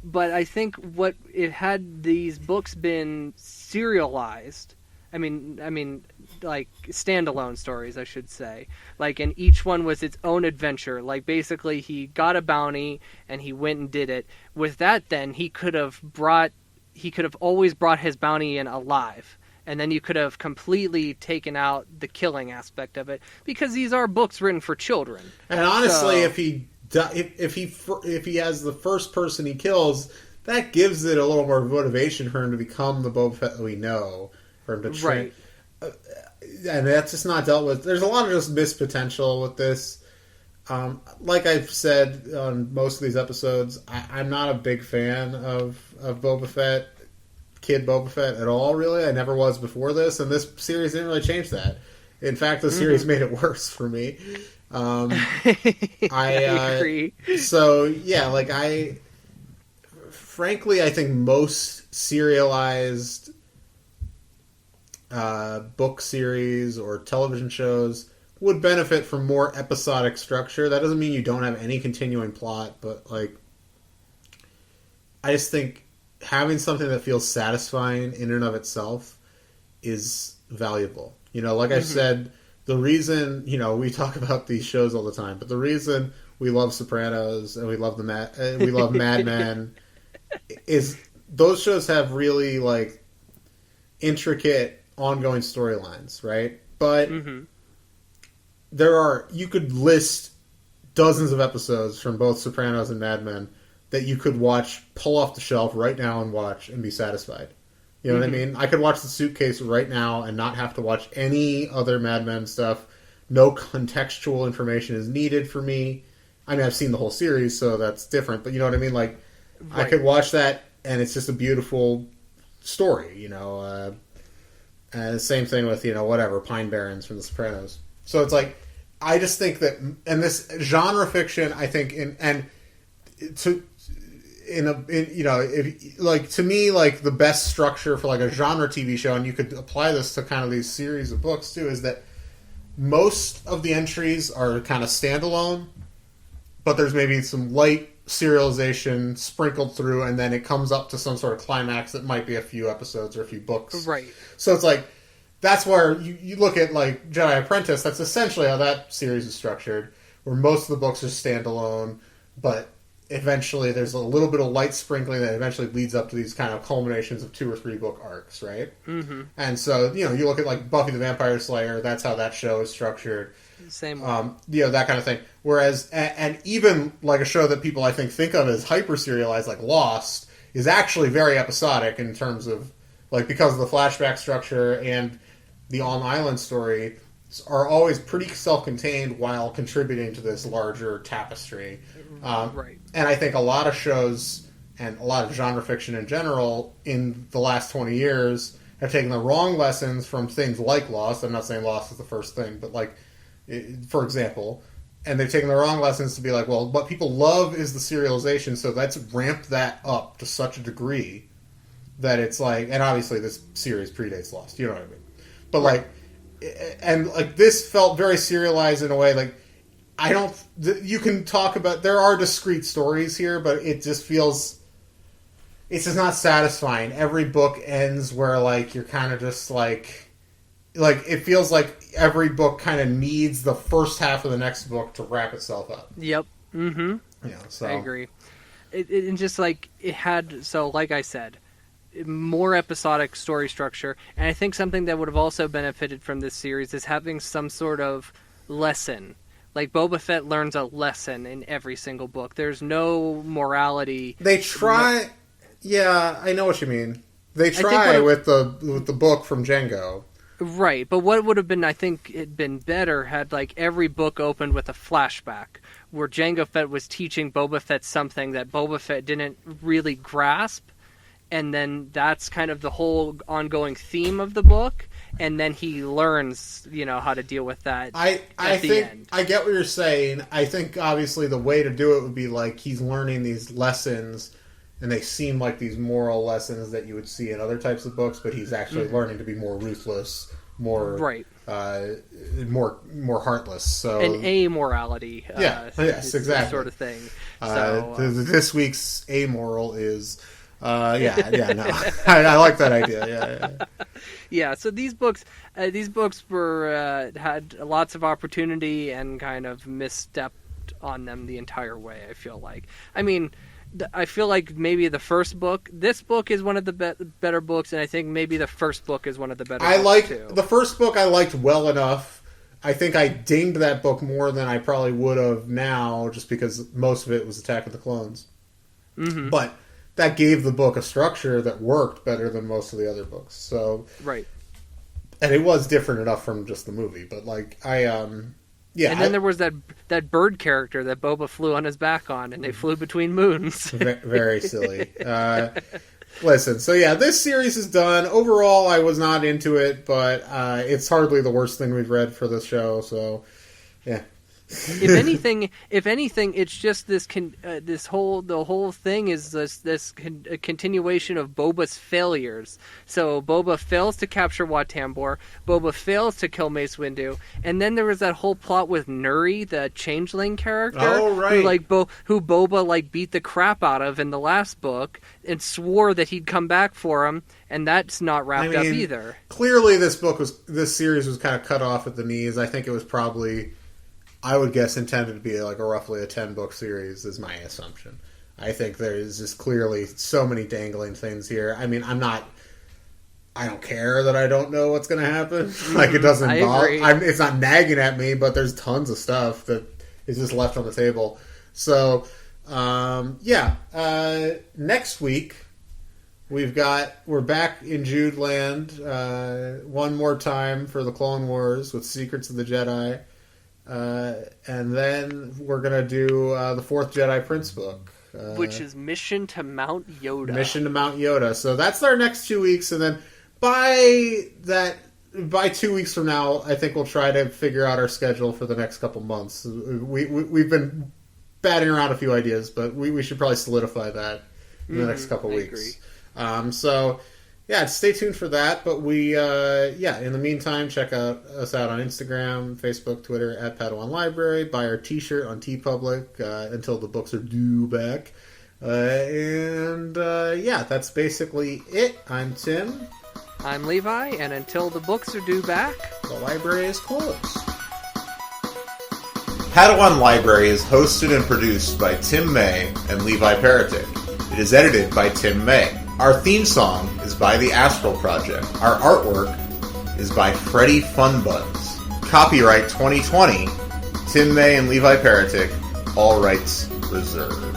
But I think what it had these books been serialized, I mean, like standalone stories, I should say. Like, and each one was its own adventure. Like, basically, he got a bounty and he went and did it. With that, then he could have always brought his bounty in alive. And then you could have completely taken out the killing aspect of it, because these are books written for children. And honestly, if he has the first person he kills, that gives it a little more motivation for him to become the Boba Fett that we know, for him to train. Right. And that's just not dealt with. There's a lot of just missed potential with this. Like I've said on most of these episodes, I'm not a big fan of Boba Fett, Kid Boba Fett at all, really. I never was before this, and this series didn't really change that. In fact, the series made it worse for me. I agree. So frankly, I think most serialized book series or television shows would benefit from more episodic structure. That doesn't mean you don't have any continuing plot, but I just think having something that feels satisfying in and of itself is valuable. Like I've said, the reason, we talk about these shows all the time, but the reason we love Sopranos and we love we love Mad Men, is those shows have really like intricate ongoing storylines, right? But you could list dozens of episodes from both Sopranos and Mad Men that you could watch, pull off the shelf right now and watch and be satisfied. You know what I mean? I could watch The Suitcase right now and not have to watch any other Mad Men stuff. No contextual information is needed for me. I mean, I've seen the whole series, so that's different. But you know what I mean? Like, I could watch that, and it's just a beautiful story, you know. Same thing with, you know, whatever, Pine Barrens from The Sopranos. So it's like, I just think that, and this genre fiction, I think, to me, like, the best structure for like a genre TV show, and you could apply this to kind of these series of books too, is that most of the entries are kind of standalone, but there's maybe some light serialization sprinkled through, and then it comes up to some sort of climax that might be a few episodes or a few books. Right. So it's like, that's where you look at like Jedi Apprentice, that's essentially how that series is structured, where most of the books are standalone, but eventually there's a little bit of light sprinkling that eventually leads up to these kind of culminations of 2 or 3 book arcs, right? Mm-hmm. And so, you know, you look at like Buffy the Vampire Slayer, that's how that show is structured. Same way. You know, that kind of thing. Whereas, and even like a show that people I think of as hyper serialized, like Lost, is actually very episodic in terms of, like, because of the flashback structure and the on-island story are always pretty self-contained while contributing to this larger tapestry. Right. And I think a lot of shows and a lot of genre fiction in general in the last 20 years have taken the wrong lessons from things like Lost. I'm not saying Lost is the first thing, but like, for example, and they've taken the wrong lessons to be like, well, what people love is the serialization, so let's ramp that up to such a degree that it's like, and obviously this series predates Lost, you know what I mean? But like, and like this felt very serialized in a way, like, you can talk about, there are discrete stories here, but it just feels, it's just not satisfying. Every book ends where like, you're kind of just like it feels like every book kind of needs the first half of the next book to wrap itself up. Yep. Mm-hmm. Yeah, so I agree. It just like, it had, so like I said, more episodic story structure, and I think something that would have also benefited from this series is having some sort of lesson. Like, Boba Fett learns a lesson in every single book. There's no morality. They try. Yeah, I know what you mean. They try with the book from Django. Right, but what would have been, I think, it'd been better had like every book opened with a flashback where Jango Fett was teaching Boba Fett something that Boba Fett didn't really grasp, and then that's kind of the whole ongoing theme of the book, and then he learns, you know, how to deal with that. I think I get what you're saying. I think obviously the way to do it would be like he's learning these lessons, and they seem like these moral lessons that you would see in other types of books, but he's actually learning to be more ruthless, more more heartless. So an amorality, yes, exactly, sort of thing. This week's amoral is, no, I like that idea. Yeah. So these books were had lots of opportunity and kind of misstepped on them the entire way. I feel like. I mean, I feel like maybe the first book. This book is one of the better books, and I think maybe the first book is one of the better. books too. The first book I liked well enough. I think I dinged that book more than I probably would have now, just because most of it was Attack of the Clones. Mm-hmm. But that gave the book a structure that worked better than most of the other books. So right, and it was different enough from just the movie. But like yeah, and then there was that bird character that Boba flew on his back on, and they flew between moons. Very silly. Listen, so yeah, this series is done. Overall, I was not into it, but it's hardly the worst thing we've read for this show. So, yeah. If anything, it's just the whole thing is this continuation of Boba's failures. So Boba fails to capture Wat Tambor, Boba fails to kill Mace Windu, and then there was that whole plot with Nuri, the changeling character, who Boba beat the crap out of in the last book and swore that he'd come back for him, and that's not wrapped up either. Clearly, this series was kind of cut off at the knees. I think it was probably I would guess intended to be like roughly a 10-book series is my assumption. I think there is just clearly so many dangling things here. I mean, I don't care that I don't know what's going to happen. Like, it doesn't bother. It's not nagging at me, but there's tons of stuff that is just left on the table. So, next week we're back in Jude land one more time for the Clone Wars with Secrets of the Jedi, and then we're gonna do the Fourth Jedi Prince book, which is Mission to Mount Yoda. Mission to Mount Yoda. So that's our next 2 weeks, and then by 2 weeks from now, I think we'll try to figure out our schedule for the next couple months. We've been batting around a few ideas, but we should probably solidify that in the next couple weeks. Stay tuned for that. But in the meantime, check us out on Instagram, Facebook, Twitter, at Padawan Library. Buy our t-shirt on TeePublic until the books are due back. That's basically it. I'm Tim. I'm Levi, and until the books are due back, the library is closed. Padawan Library is hosted and produced by Tim May and Levi Peretic. It is edited by Tim May. Our theme song is by The Astral Project. Our artwork is by Freddie Funbuns. Copyright 2020, Tim May and Levi Peretic, all rights reserved.